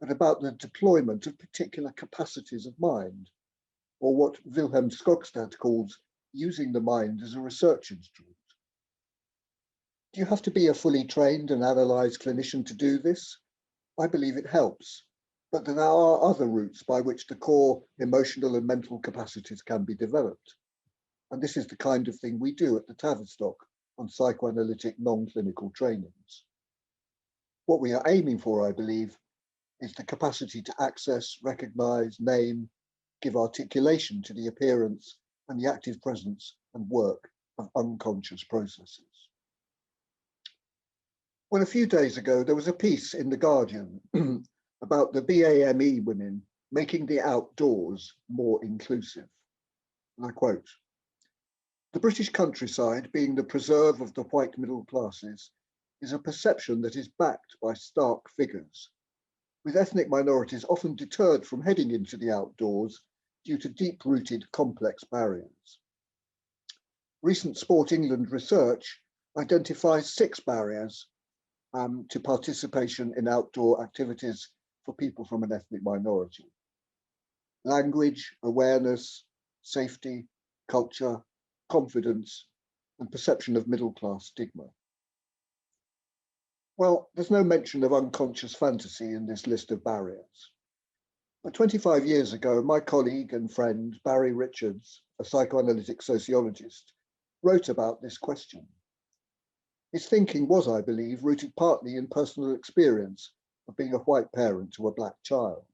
but about the deployment of particular capacities of mind, or what Wilhelm Skogstad calls using the mind as a research instrument. Do you have to be a fully trained and analysed clinician to do this? I believe it helps, but there are other routes by which the core emotional and mental capacities can be developed. And this is the kind of thing we do at the Tavistock on psychoanalytic non-clinical trainings. What we are aiming for, I believe, is the capacity to access, recognise, name, give articulation to the appearance and the active presence and work of unconscious processes. Well, a few days ago, there was a piece in The Guardian about the BAME women making the outdoors more inclusive. And I quote, "The British countryside, being the preserve of the white middle classes, is a perception that is backed by stark figures, with ethnic minorities often deterred from heading into the outdoors due to deep-rooted complex barriers. Recent Sport England research identifies 6 barriers to participation in outdoor activities for people from an ethnic minority: language, awareness, safety, culture, confidence, and perception of middle-class stigma." Well, there's no mention of unconscious fantasy in this list of barriers. But 25 years ago, my colleague and friend, Barry Richards, a psychoanalytic sociologist, wrote about this question. His thinking was, I believe, rooted partly in personal experience of being a white parent to a black child.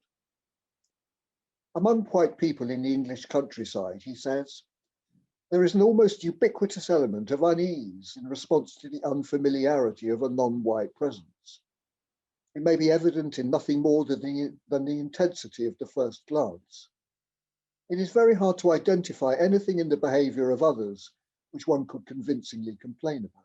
Among white people in the English countryside, he says, there is an almost ubiquitous element of unease in response to the unfamiliarity of a non-white presence. It may be evident in nothing more than the intensity of the first glance. It is very hard to identify anything in the behaviour of others which one could convincingly complain about.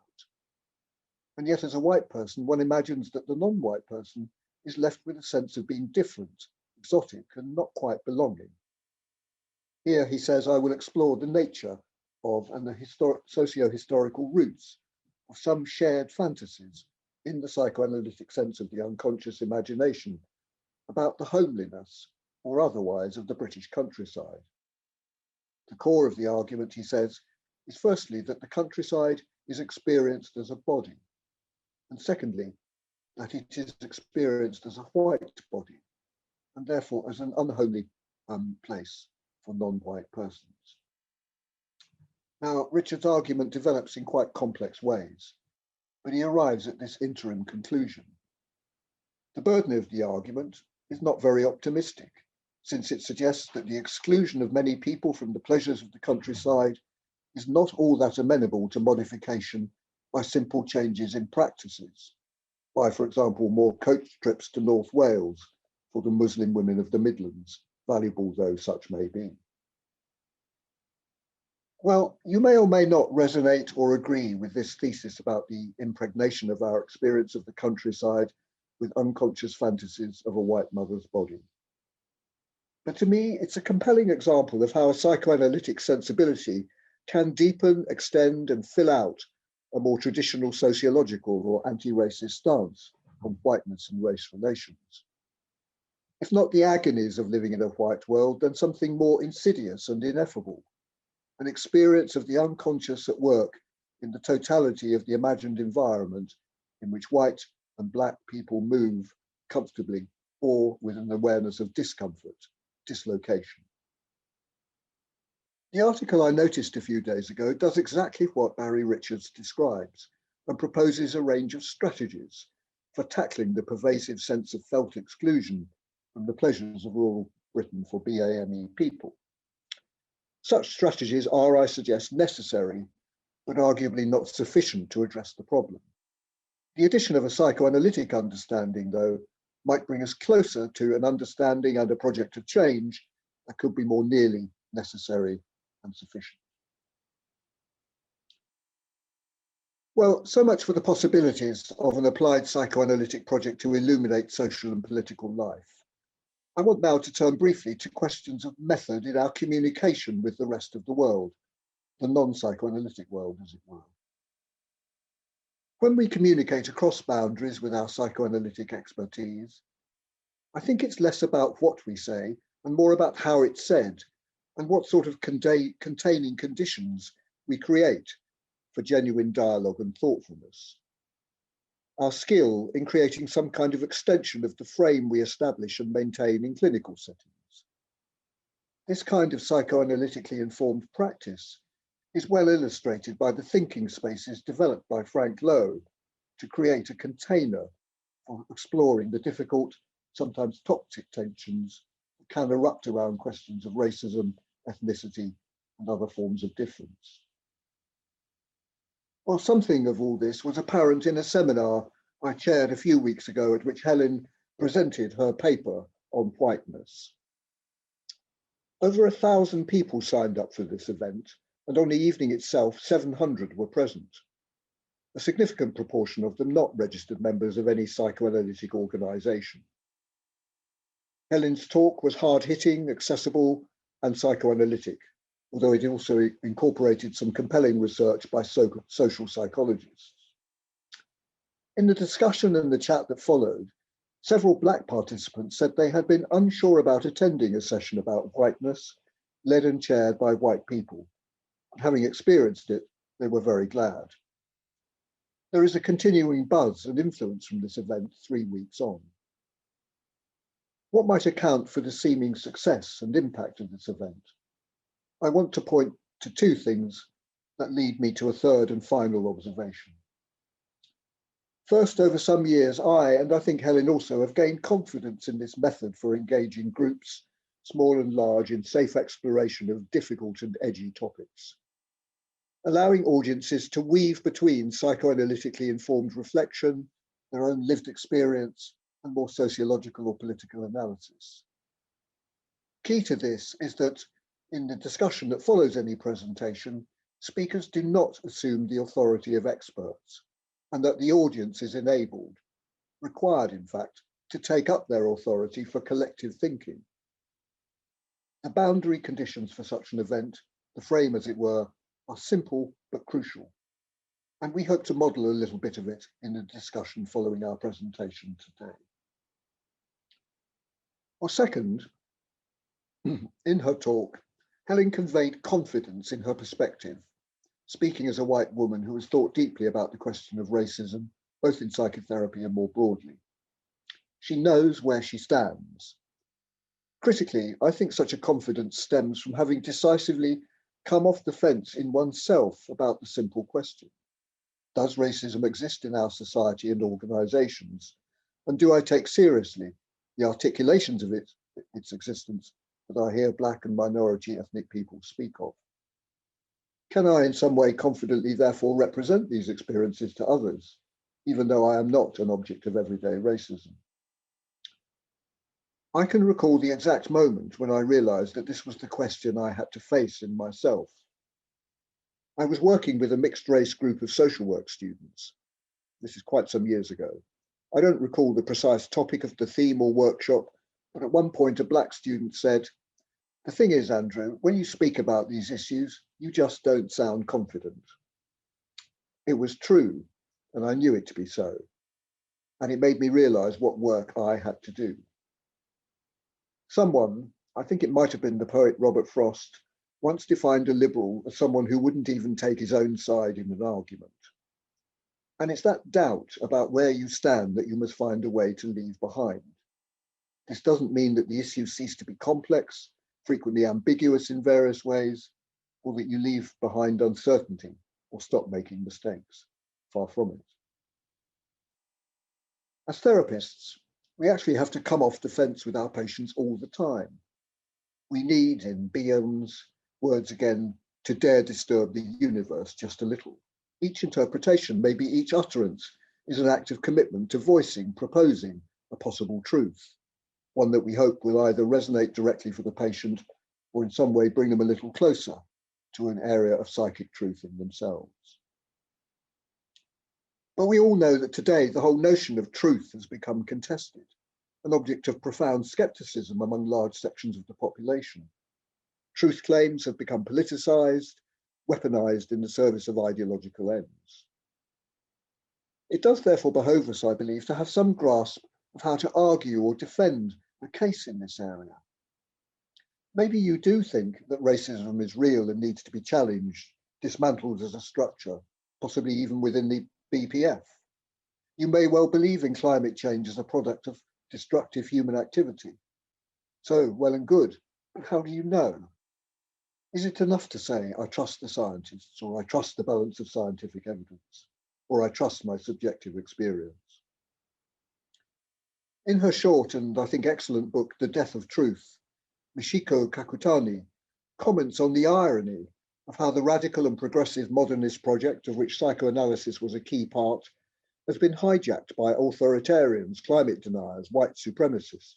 And yet, as a white person, one imagines that the non-white person is left with a sense of being different, exotic, and not quite belonging. Here, he says, I will explore the nature of and the socio-historical roots of some shared fantasies in the psychoanalytic sense of the unconscious imagination about the homeliness or otherwise of the British countryside. The core of the argument, he says, is firstly that the countryside is experienced as a body, and secondly, that it is experienced as a white body, and therefore as an unholy place for non-white persons. Now, Richard's argument develops in quite complex ways, but he arrives at this interim conclusion. The burden of the argument is not very optimistic, since it suggests that the exclusion of many people from the pleasures of the countryside is not all that amenable to modification by simple changes in practices, by, for example, more coach trips to North Wales for the Muslim women of the Midlands, valuable though such may be. Well, you may or may not resonate or agree with this thesis about the impregnation of our experience of the countryside with unconscious fantasies of a white mother's body. But to me, it's a compelling example of how a psychoanalytic sensibility can deepen, extend, and fill out a more traditional sociological or anti-racist stance on whiteness and race relations. If not the agonies of living in a white world, then something more insidious and ineffable, an experience of the unconscious at work in the totality of the imagined environment in which white and black people move comfortably or with an awareness of discomfort, dislocation. The article I noticed a few days ago does exactly what Barry Richards describes and proposes a range of strategies for tackling the pervasive sense of felt exclusion from the pleasures of rural Britain for BAME people. Such strategies are, I suggest, necessary, but arguably not sufficient to address the problem. The addition of a psychoanalytic understanding, though, might bring us closer to an understanding and a project of change that could be more nearly necessary and sufficient. Well, so much for the possibilities of an applied psychoanalytic project to illuminate social and political life. I want now to turn briefly to questions of method in our communication with the rest of the world, the non-psychoanalytic world, as it were. When we communicate across boundaries with our psychoanalytic expertise, I think it's less about what we say and more about how it's said and what sort of containing conditions we create for genuine dialogue and thoughtfulness. Our skill in creating some kind of extension of the frame we establish and maintain in clinical settings. This kind of psychoanalytically informed practice is well illustrated by the thinking spaces developed by Frank Lowe to create a container for exploring the difficult, sometimes toxic tensions that can erupt around questions of racism, ethnicity, and other forms of difference. Well, something of all this was apparent in a seminar I chaired a few weeks ago at which Helen presented her paper on whiteness. Over 1,000 people signed up for this event, and on the evening itself, 700 were present. A significant proportion of them not registered members of any psychoanalytic organization. Helen's talk was hard-hitting, accessible, and psychoanalytic, although it also incorporated some compelling research by social psychologists. In the discussion and the chat that followed, several Black participants said they had been unsure about attending a session about whiteness, led and chaired by white people. And having experienced it, they were very glad. There is a continuing buzz and influence from this event 3 weeks on. What might account for the seeming success and impact of this event? I want to point to two things that lead me to a third and final observation. First, over some years, and I think Helen also, have gained confidence in this method for engaging groups, small and large, in safe exploration of difficult and edgy topics, allowing audiences to weave between psychoanalytically informed reflection, their own lived experience, and more sociological or political analysis. Key to this is that in the discussion that follows any presentation, speakers do not assume the authority of experts, and that the audience is enabled, required in fact, to take up their authority for collective thinking. The boundary conditions for such an event, the frame as it were, are simple but crucial. And we hope to model a little bit of it in the discussion following our presentation today. Well, second, in her talk, Helen conveyed confidence in her perspective, speaking as a white woman who has thought deeply about the question of racism, both in psychotherapy and more broadly. She knows where she stands. Critically, I think such a confidence stems from having decisively come off the fence in oneself about the simple question: does racism exist in our society and organizations? And do I take seriously the articulations of its existence that I hear Black and minority ethnic people speak of? Can I in some way confidently therefore represent these experiences to others, even though I am not an object of everyday racism? I can recall the exact moment when I realized that this was the question I had to face in myself. I was working with a mixed race group of social work students. This is quite some years ago. I don't recall the precise topic of the theme or workshop, but at one point a Black student said, "The thing is, Andrew, when you speak about these issues, you just don't sound confident." It was true, and I knew it to be so. And it made me realize what work I had to do. Someone, I think it might have been the poet Robert Frost, once defined a liberal as someone who wouldn't even take his own side in an argument. And it's that doubt about where you stand that you must find a way to leave behind. This doesn't mean that the issues cease to be complex, frequently ambiguous in various ways, or that you leave behind uncertainty or stop making mistakes. Far from it. As therapists, we actually have to come off the fence with our patients all the time. We need, in Bion's words again, to dare disturb the universe just a little. Each interpretation, maybe each utterance, is an act of commitment to voicing, proposing a possible truth, one that we hope will either resonate directly for the patient or in some way bring them a little closer to an area of psychic truth in themselves. But we all know that today the whole notion of truth has become contested, an object of profound skepticism among large sections of the population. Truth claims have become politicized, weaponized in the service of ideological ends. It does therefore behove us, I believe, to have some grasp of how to argue or defend a case in this area. Maybe you do think that racism is real and needs to be challenged, dismantled as a structure, possibly even within the BPF. You may well believe in climate change as a product of destructive human activity. So, well and good, but how do you know? Is it enough to say, I trust the scientists, or I trust the balance of scientific evidence, or I trust my subjective experience? In her short and I think excellent book, The Death of Truth, Michiko Kakutani comments on the irony of how the radical and progressive modernist project, of which psychoanalysis was a key part, has been hijacked by authoritarians, climate deniers, white supremacists.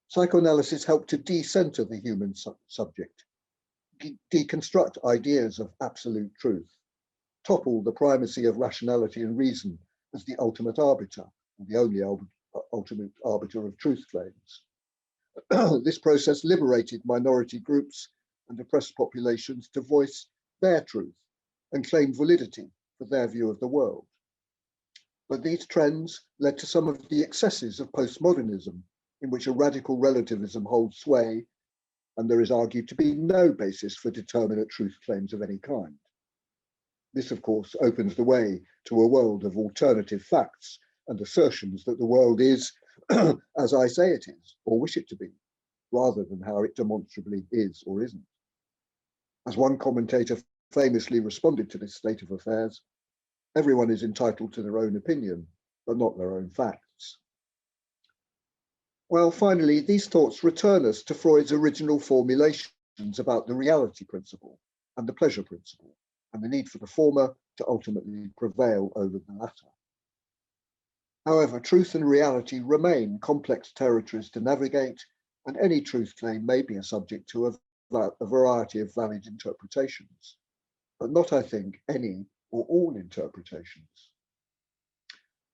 Psychoanalysis helped to decenter the human subject, deconstruct ideas of absolute truth, topple the primacy of rationality and reason as the ultimate arbiter, and the only ultimate arbiter of truth claims. This process liberated minority groups and oppressed populations to voice their truth and claim validity for their view of the world. But these trends led to some of the excesses of postmodernism, in which a radical relativism holds sway, and there is argued to be no basis for determinate truth claims of any kind. This, of course, opens the way to a world of alternative facts and assertions that the world is as I say it is, or wish it to be, rather than how it demonstrably is or isn't. As one commentator famously responded to this state of affairs, everyone is entitled to their own opinion, but not their own facts. Well, finally, these thoughts return us to Freud's original formulations about the reality principle and the pleasure principle, and the need for the former to ultimately prevail over the latter. However, truth and reality remain complex territories to navigate, and any truth claim may be a subject to a variety of valid interpretations, but not, I think, any or all interpretations.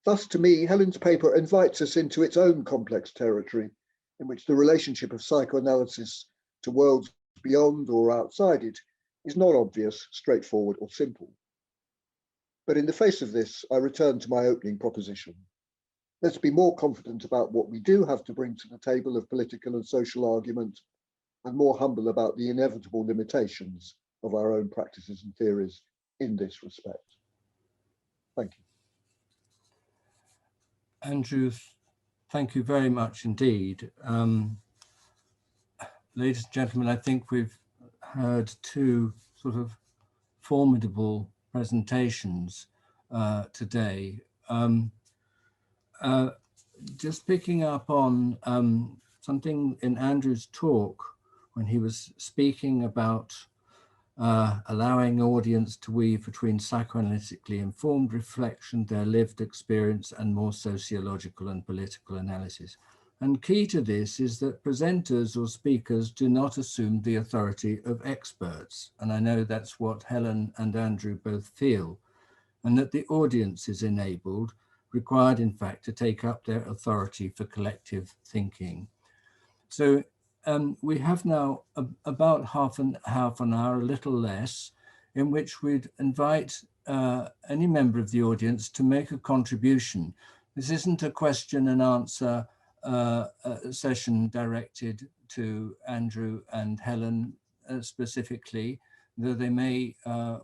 Thus, to me, Helen's paper invites us into its own complex territory, in which the relationship of psychoanalysis to worlds beyond or outside it is not obvious, straightforward, or simple. But in the face of this, I return to my opening proposition. Let's be more confident about what we do have to bring to the table of political and social argument, and more humble about the inevitable limitations of our own practices and theories in this respect. Thank you. Andrew, thank you very much indeed. Ladies and gentlemen, I think we've heard two sort of formidable presentations today. Just picking up on something in Andrew's talk when he was speaking about allowing audience to weave between psychoanalytically informed reflection, their lived experience, and more sociological and political analysis. And key to this is that presenters or speakers do not assume the authority of experts. And I know that's what Helen and Andrew both feel, and that the audience is enabled, required in fact, to take up their authority for collective thinking. So we have now about half an hour, a little less, in which we'd invite any member of the audience to make a contribution. This isn't a question and answer session directed to Andrew and Helen specifically, though they may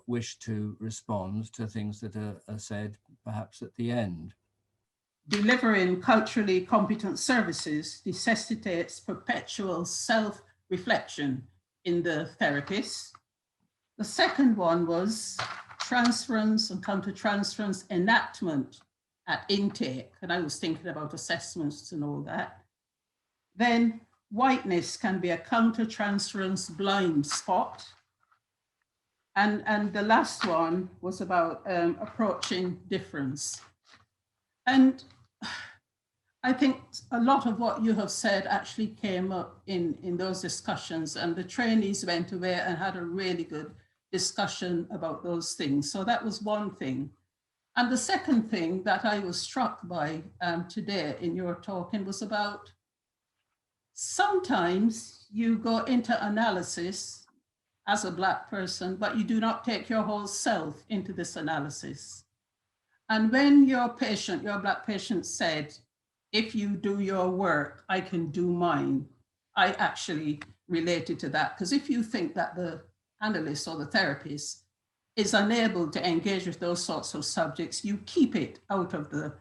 wish to respond to things that are said perhaps at the end. Delivering culturally competent services necessitates perpetual self-reflection in the therapist. The second one was transference and countertransference enactment at intake, and I was thinking about assessments and all that. Then whiteness can be a countertransference blind spot. And the last one was about approaching difference. And I think a lot of what you have said actually came up in those discussions, and the trainees went away and had a really good discussion about those things. So that was one thing. And the second thing that I was struck by today in your talking was about sometimes you go into analysis as a Black person, but you do not take your whole self into this analysis. And when your patient, your Black patient said, if you do your work, I can do mine, I actually related to that. Because if you think that the analyst or the therapist is unable to engage with those sorts of subjects, you keep it out of the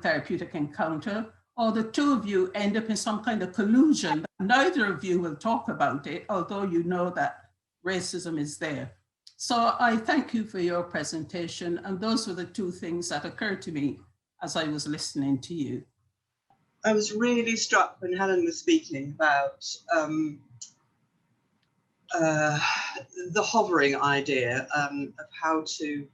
therapeutic encounter, or the two of you end up in some kind of collusion. Neither of you will talk about it, although you know that racism is there. So I thank you for your presentation. And those were the two things that occurred to me as I was listening to you. I was really struck when Helen was speaking about the hovering idea of how to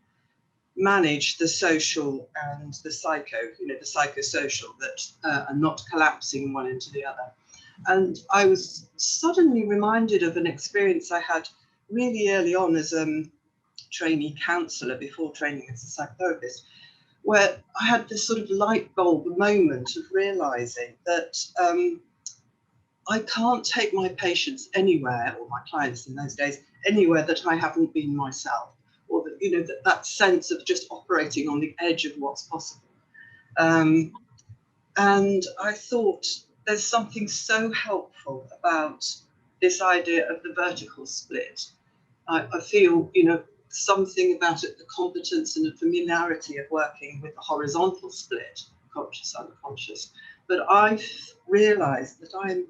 manage the social and the psycho, the psychosocial, that are not collapsing one into the other. And I was suddenly reminded of an experience I had really early on as a trainee counsellor before training as a psychotherapist, where I had this sort of light bulb moment of realising that I can't take my patients anywhere, or my clients in those days, anywhere that I haven't been myself, or that, that sense of just operating on the edge of what's possible. And I thought there's something so helpful about this idea of the vertical split. I feel, something about it, the competence and the familiarity of working with the horizontal split, conscious, unconscious. But I've realised that I'm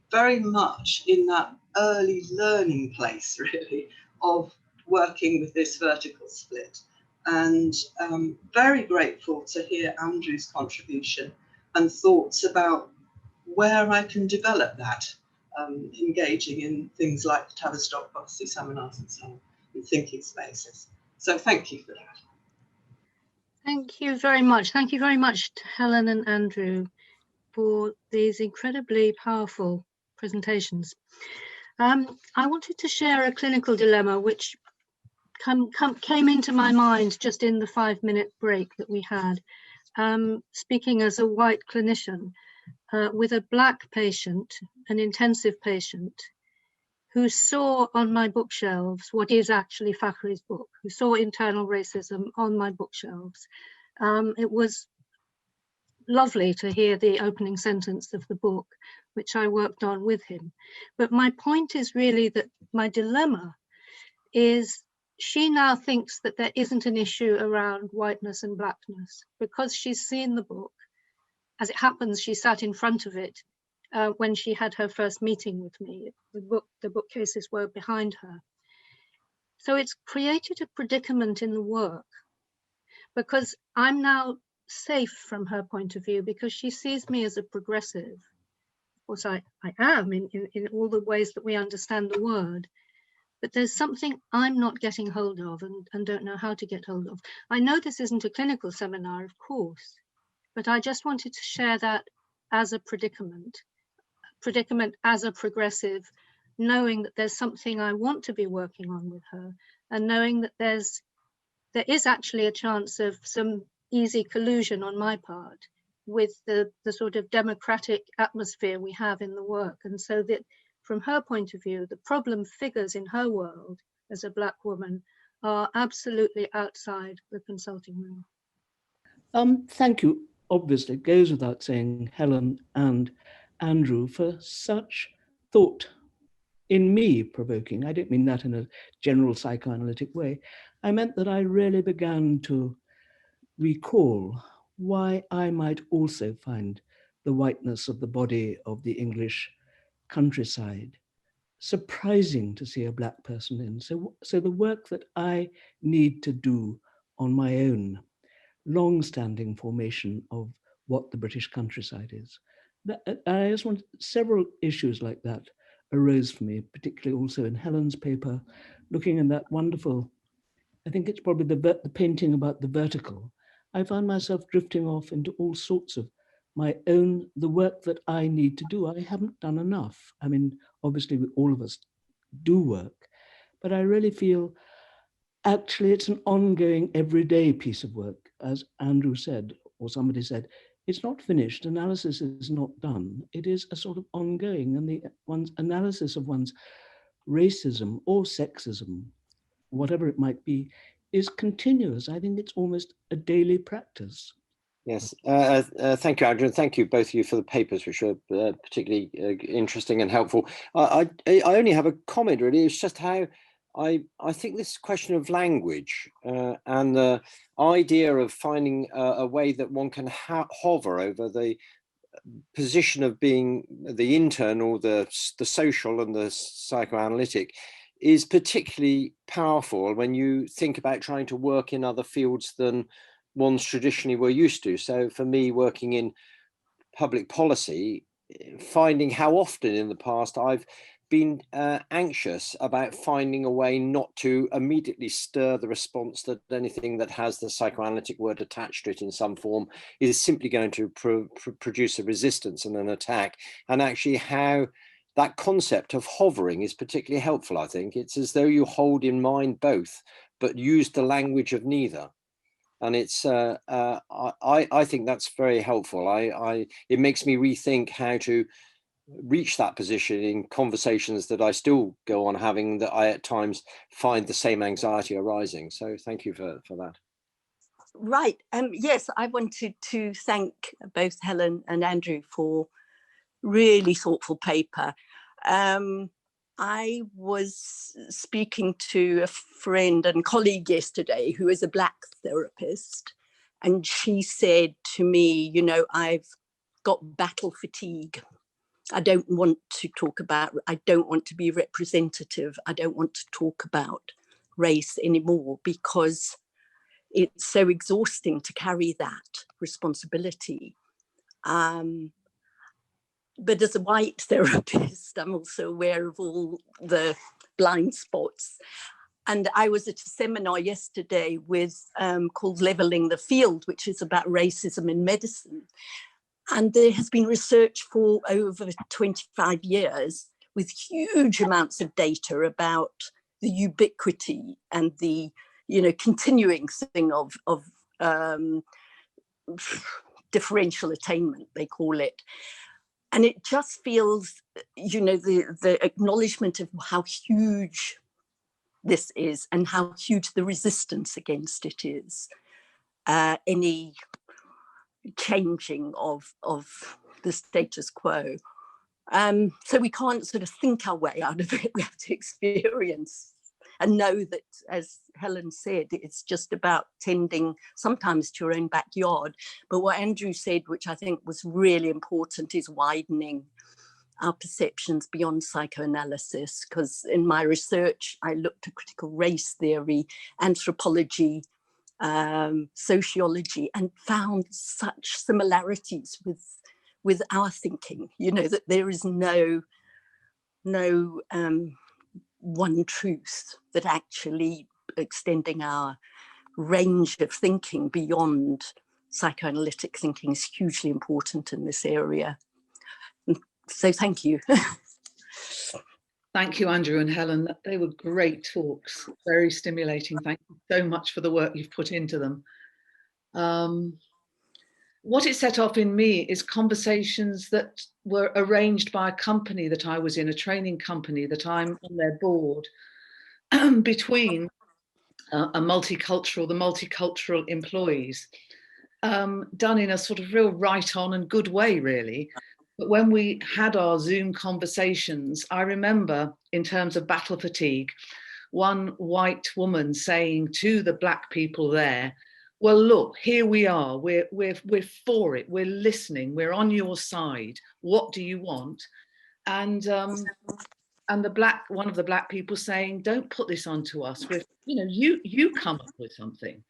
very much in that early learning place, really, of working with this vertical split. And very grateful to hear Andrew's contribution and thoughts about where I can develop that, engaging in things like the Tavistock policy seminars and so on, and thinking spaces. So thank you for that. Thank you very much. Thank you very much to Helen and Andrew for these incredibly powerful presentations. I wanted to share a clinical dilemma which came into my mind just in the 5-minute break that we had, speaking as a white clinician with a Black patient, an intensive patient, who saw on my bookshelves what is actually Fakhri's book, who saw internal racism on my bookshelves. It was lovely to hear the opening sentence of the book, which I worked on with him. But my point is really that my dilemma is she now thinks that there isn't an issue around whiteness and Blackness because she's seen the book. As it happens, she sat in front of it when she had her first meeting with me. The bookcases were behind her. So it's created a predicament in the work because I'm now safe from her point of view because she sees me as a progressive. Of course, I am in all the ways that we understand the word, but there's something I'm not getting hold of and don't know how to get hold of. I know this isn't a clinical seminar, of course, but I just wanted to share that as a predicament as a progressive, knowing that there's something I want to be working on with her, and knowing that there is actually a chance of some easy collusion on my part with the sort of democratic atmosphere we have in the work. And so that from her point of view, the problem figures in her world as a Black woman are absolutely outside the consulting room. Thank you. Obviously, it goes without saying, Helen and Andrew, for such thought in me provoking. I don't mean that in a general psychoanalytic way. I meant that I really began to recall why I might also find the whiteness of the body of the English countryside surprising to see a Black person in. So the work that I need to do on my own long-standing formation of what the British countryside is. I just want several issues like that arose for me, particularly also in Helen's paper, looking at that wonderful, I think it's probably the painting about the vertical. I found myself drifting off into all sorts of the work that I need to do. I haven't done enough. I mean, obviously all of us do work, but I really feel actually it's an ongoing everyday piece of work. As Andrew said, or somebody said, it's not finished. Analysis is not done. It is a sort of ongoing, and one's analysis of one's racism or sexism, whatever it might be, is continuous. I think it's almost a daily practice. Yes, thank you, Andrew, and thank you both of you for the papers, which were particularly interesting and helpful. I only have a comment really. It's just how I think this question of language and the idea of finding a way that one can hover over the position of being the internal, the social and the psychoanalytic is particularly powerful when you think about trying to work in other fields than ones traditionally were used to. So for me, working in public policy, finding how often in the past I've been anxious about finding a way not to immediately stir the response that anything that has the psychoanalytic word attached to it in some form is simply going to produce a resistance and an attack, and actually how that concept of hovering is particularly helpful. I think it's as though you hold in mind both, but use the language of neither. And it's I think that's very helpful. It makes me rethink how to reach that position in conversations that I still go on having, that I at times find the same anxiety arising. So thank you for that. Right. Yes, I wanted to thank both Helen and Andrew for really thoughtful paper. I was speaking to a friend and colleague yesterday who is a Black therapist, and she said to me, you know, I've got battle fatigue. I don't want to talk about, I don't want to be representative. I don't want to talk about race anymore because it's so exhausting to carry that responsibility. But as a white therapist, I'm also aware of all the blind spots. And I was at a seminar yesterday with called Leveling the Field, which is about racism in medicine. And there has been research for over 25 years with huge amounts of data about the ubiquity and the, you know, continuing thing of differential attainment, they call it. And it just feels, you know, the acknowledgement of how huge this is and how huge the resistance against it is. Any changing of the status quo. So we can't sort of think our way out of it. We have to experience and know that, as Helen said, it's just about tending sometimes to your own backyard. But what Andrew said, which I think was really important, is widening our perceptions beyond psychoanalysis. Because in my research, I looked at critical race theory, anthropology, sociology, and found such similarities with our thinking, you know, that there is no one truth, that actually extending our range of thinking beyond psychoanalytic thinking is hugely important in this area. So thank you. Thank you, Andrew and Helen. They were great talks, very stimulating. Thank you so much for the work you've put into them. What it set off in me is conversations that were arranged by a company that I was in, a training company that I'm on their board, between the multicultural employees, done in a sort of real right on and good way, really. But when we had our Zoom conversations, I remember, in terms of battle fatigue, one white woman saying to the Black people there, well, look, here we are, we're for it, we're listening, we're on your side, what do you want? And one of the Black people saying, don't put this onto us, you come up with something.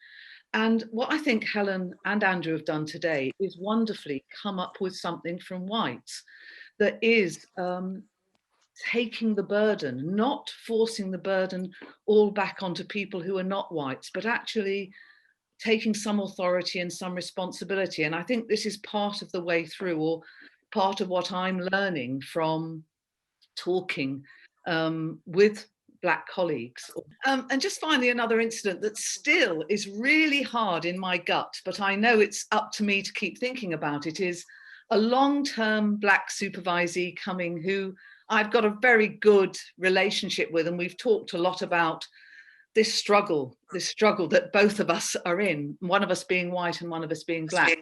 And what I think Helen and Andrew have done today is wonderfully come up with something from whites that is taking the burden, not forcing the burden all back onto people who are not whites, but actually taking some authority and some responsibility. And I think this is part of the way through, or part of what I'm learning from talking with Black colleagues. And just finally, another incident that still is really hard in my gut, but I know it's up to me to keep thinking about it, is a long-term Black supervisee coming, who I've got a very good relationship with, and we've talked a lot about this struggle that both of us are in, one of us being white and one of us being black.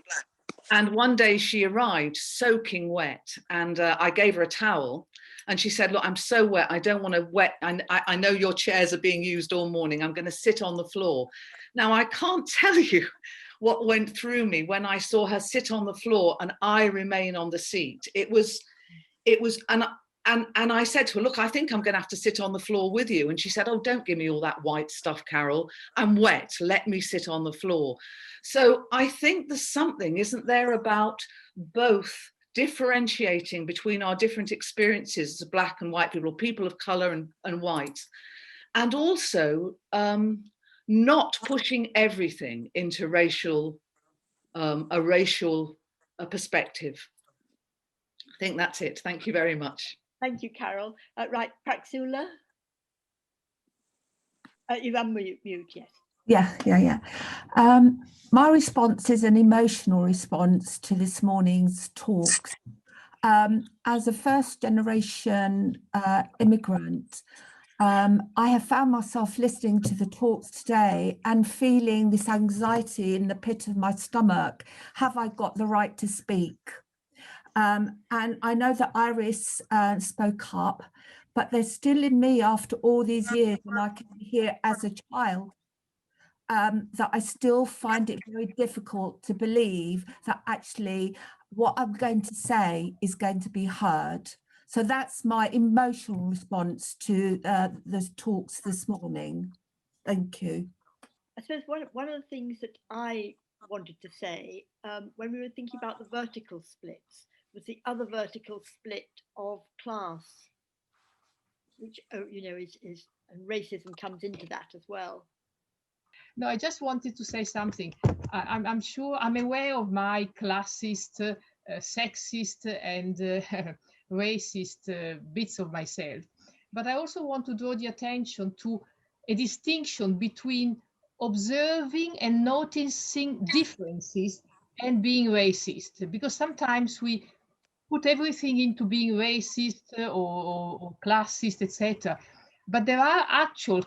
And one day she arrived soaking wet, and I gave her a towel, and she said, look, I'm so wet, I don't want to wet, and I know your chairs are being used all morning, I'm going to sit on the floor. Now, I can't tell you what went through me when I saw her sit on the floor and I remain on the seat. It was, and I said to her, look, I think I'm going to have to sit on the floor with you. And she said, oh, don't give me all that white stuff, Carol. I'm wet. Let me sit on the floor. So I think there's something, isn't there, about both differentiating between our different experiences as black and white people, people of color and white, and also not pushing everything into a racial perspective. I think that's it. Thank you very much. Thank you, Carol. Right, Praxula? You've unmute, yes. Yeah. My response is an emotional response to this morning's talks. As a first generation immigrant, I have found myself listening to the talks today and feeling this anxiety in the pit of my stomach. Have I got the right to speak? And I know that Iris spoke up, but there's still in me after all these years, and I can hear as a child, that I still find it very difficult to believe that actually what I'm going to say is going to be heard. So that's my emotional response to the talks this morning. Thank you. I suppose one of the things that I wanted to say when we were thinking about the vertical splits was the other vertical split of class, which is and racism comes into that as well. No, I just wanted to say something. I'm sure I'm aware of my classist, sexist, and racist bits of myself, but I also want to draw the attention to a distinction between observing and noticing differences and being racist, because sometimes we put everything into being racist or classist, etc. But there are actual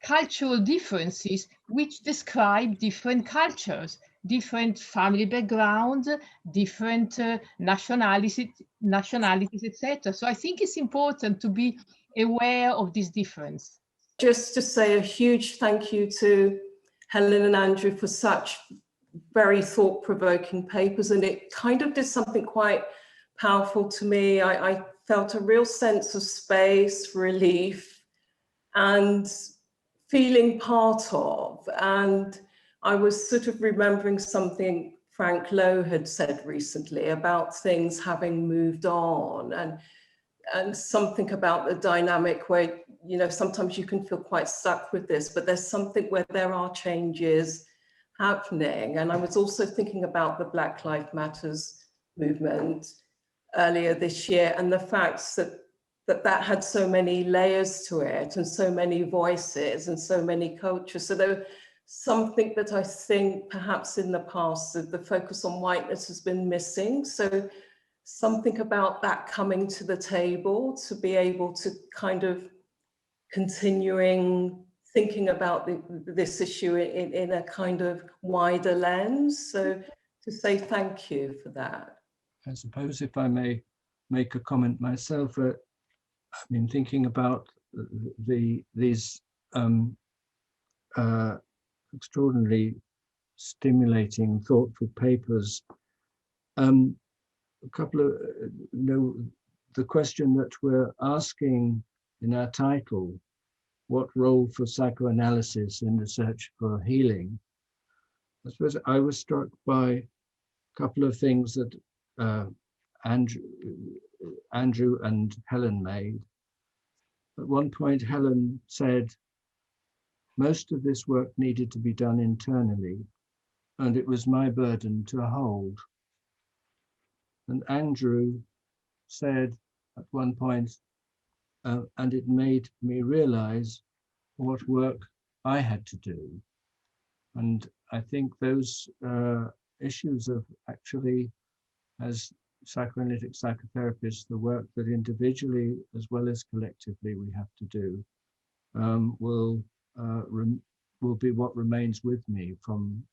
cultural differences which describe different cultures, different family backgrounds, different nationalities, etc. So I think it's important to be aware of this difference. Just to say a huge thank you to Helen and Andrew for such very thought-provoking papers, and it kind of did something quite powerful to me. I felt a real sense of space, relief, and feeling part of. And I was sort of remembering something Frank Lowe had said recently about things having moved on, and something about the dynamic where, sometimes you can feel quite stuck with this, but there's something where there are changes happening. And I was also thinking about the Black Lives Matters movement earlier this year, and the fact that had so many layers to it, and so many voices and so many cultures. So there was something that I think perhaps in the past the focus on whiteness has been missing. So something about that coming to the table to be able to kind of continuing thinking about this issue in a kind of wider lens. So to say thank you for that. I suppose if I may make a comment myself, I've been thinking about these extraordinarily stimulating, thoughtful papers. A couple of, the question that we're asking in our title, what role for psychoanalysis in the search for healing? I suppose I was struck by a couple of things that Andrew and Helen made. At one point, Helen said, most of this work needed to be done internally, and it was my burden to hold. And Andrew said at one point, and it made me realize what work I had to do. And I think those issues of actually, as psychoanalytic psychotherapists, the work that individually as well as collectively we have to do will will be what remains with me from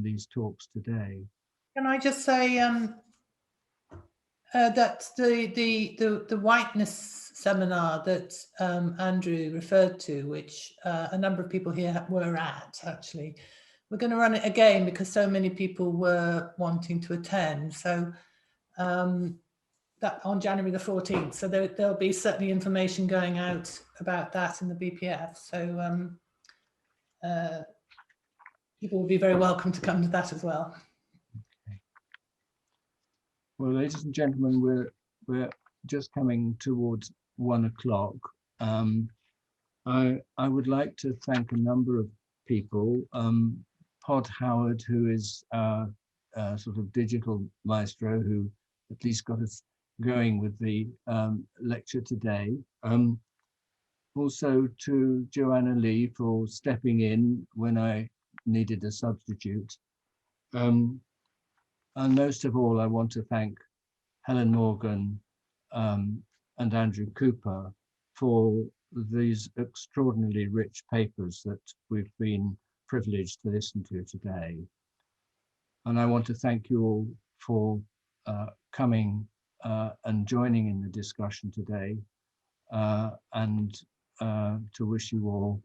these talks today. Can I just say that the whiteness seminar that Andrew referred to, which a number of people here were at, actually, we're going to run it again because so many people were wanting to attend. So that on January the 14th. So there'll be certainly information going out about that in the BPF. So people will be very welcome to come to that as well. Okay. Well, ladies and gentlemen, we're just coming towards 1 o'clock. I would like to thank a number of people. Pod Howard, who is our sort of digital maestro, who at least got us going with the lecture today. Also to Joanna Lee for stepping in when I needed a substitute. And most of all, I want to thank Helen Morgan and Andrew Cooper for these extraordinarily rich papers that we've been privileged to listen to today. And I want to thank you all for coming and joining in the discussion today, and to wish you all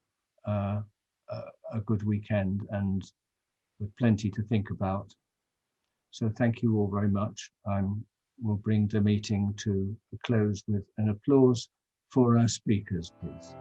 a good weekend and with plenty to think about. So thank you all very much. We'll bring the meeting to a close with an applause for our speakers, please.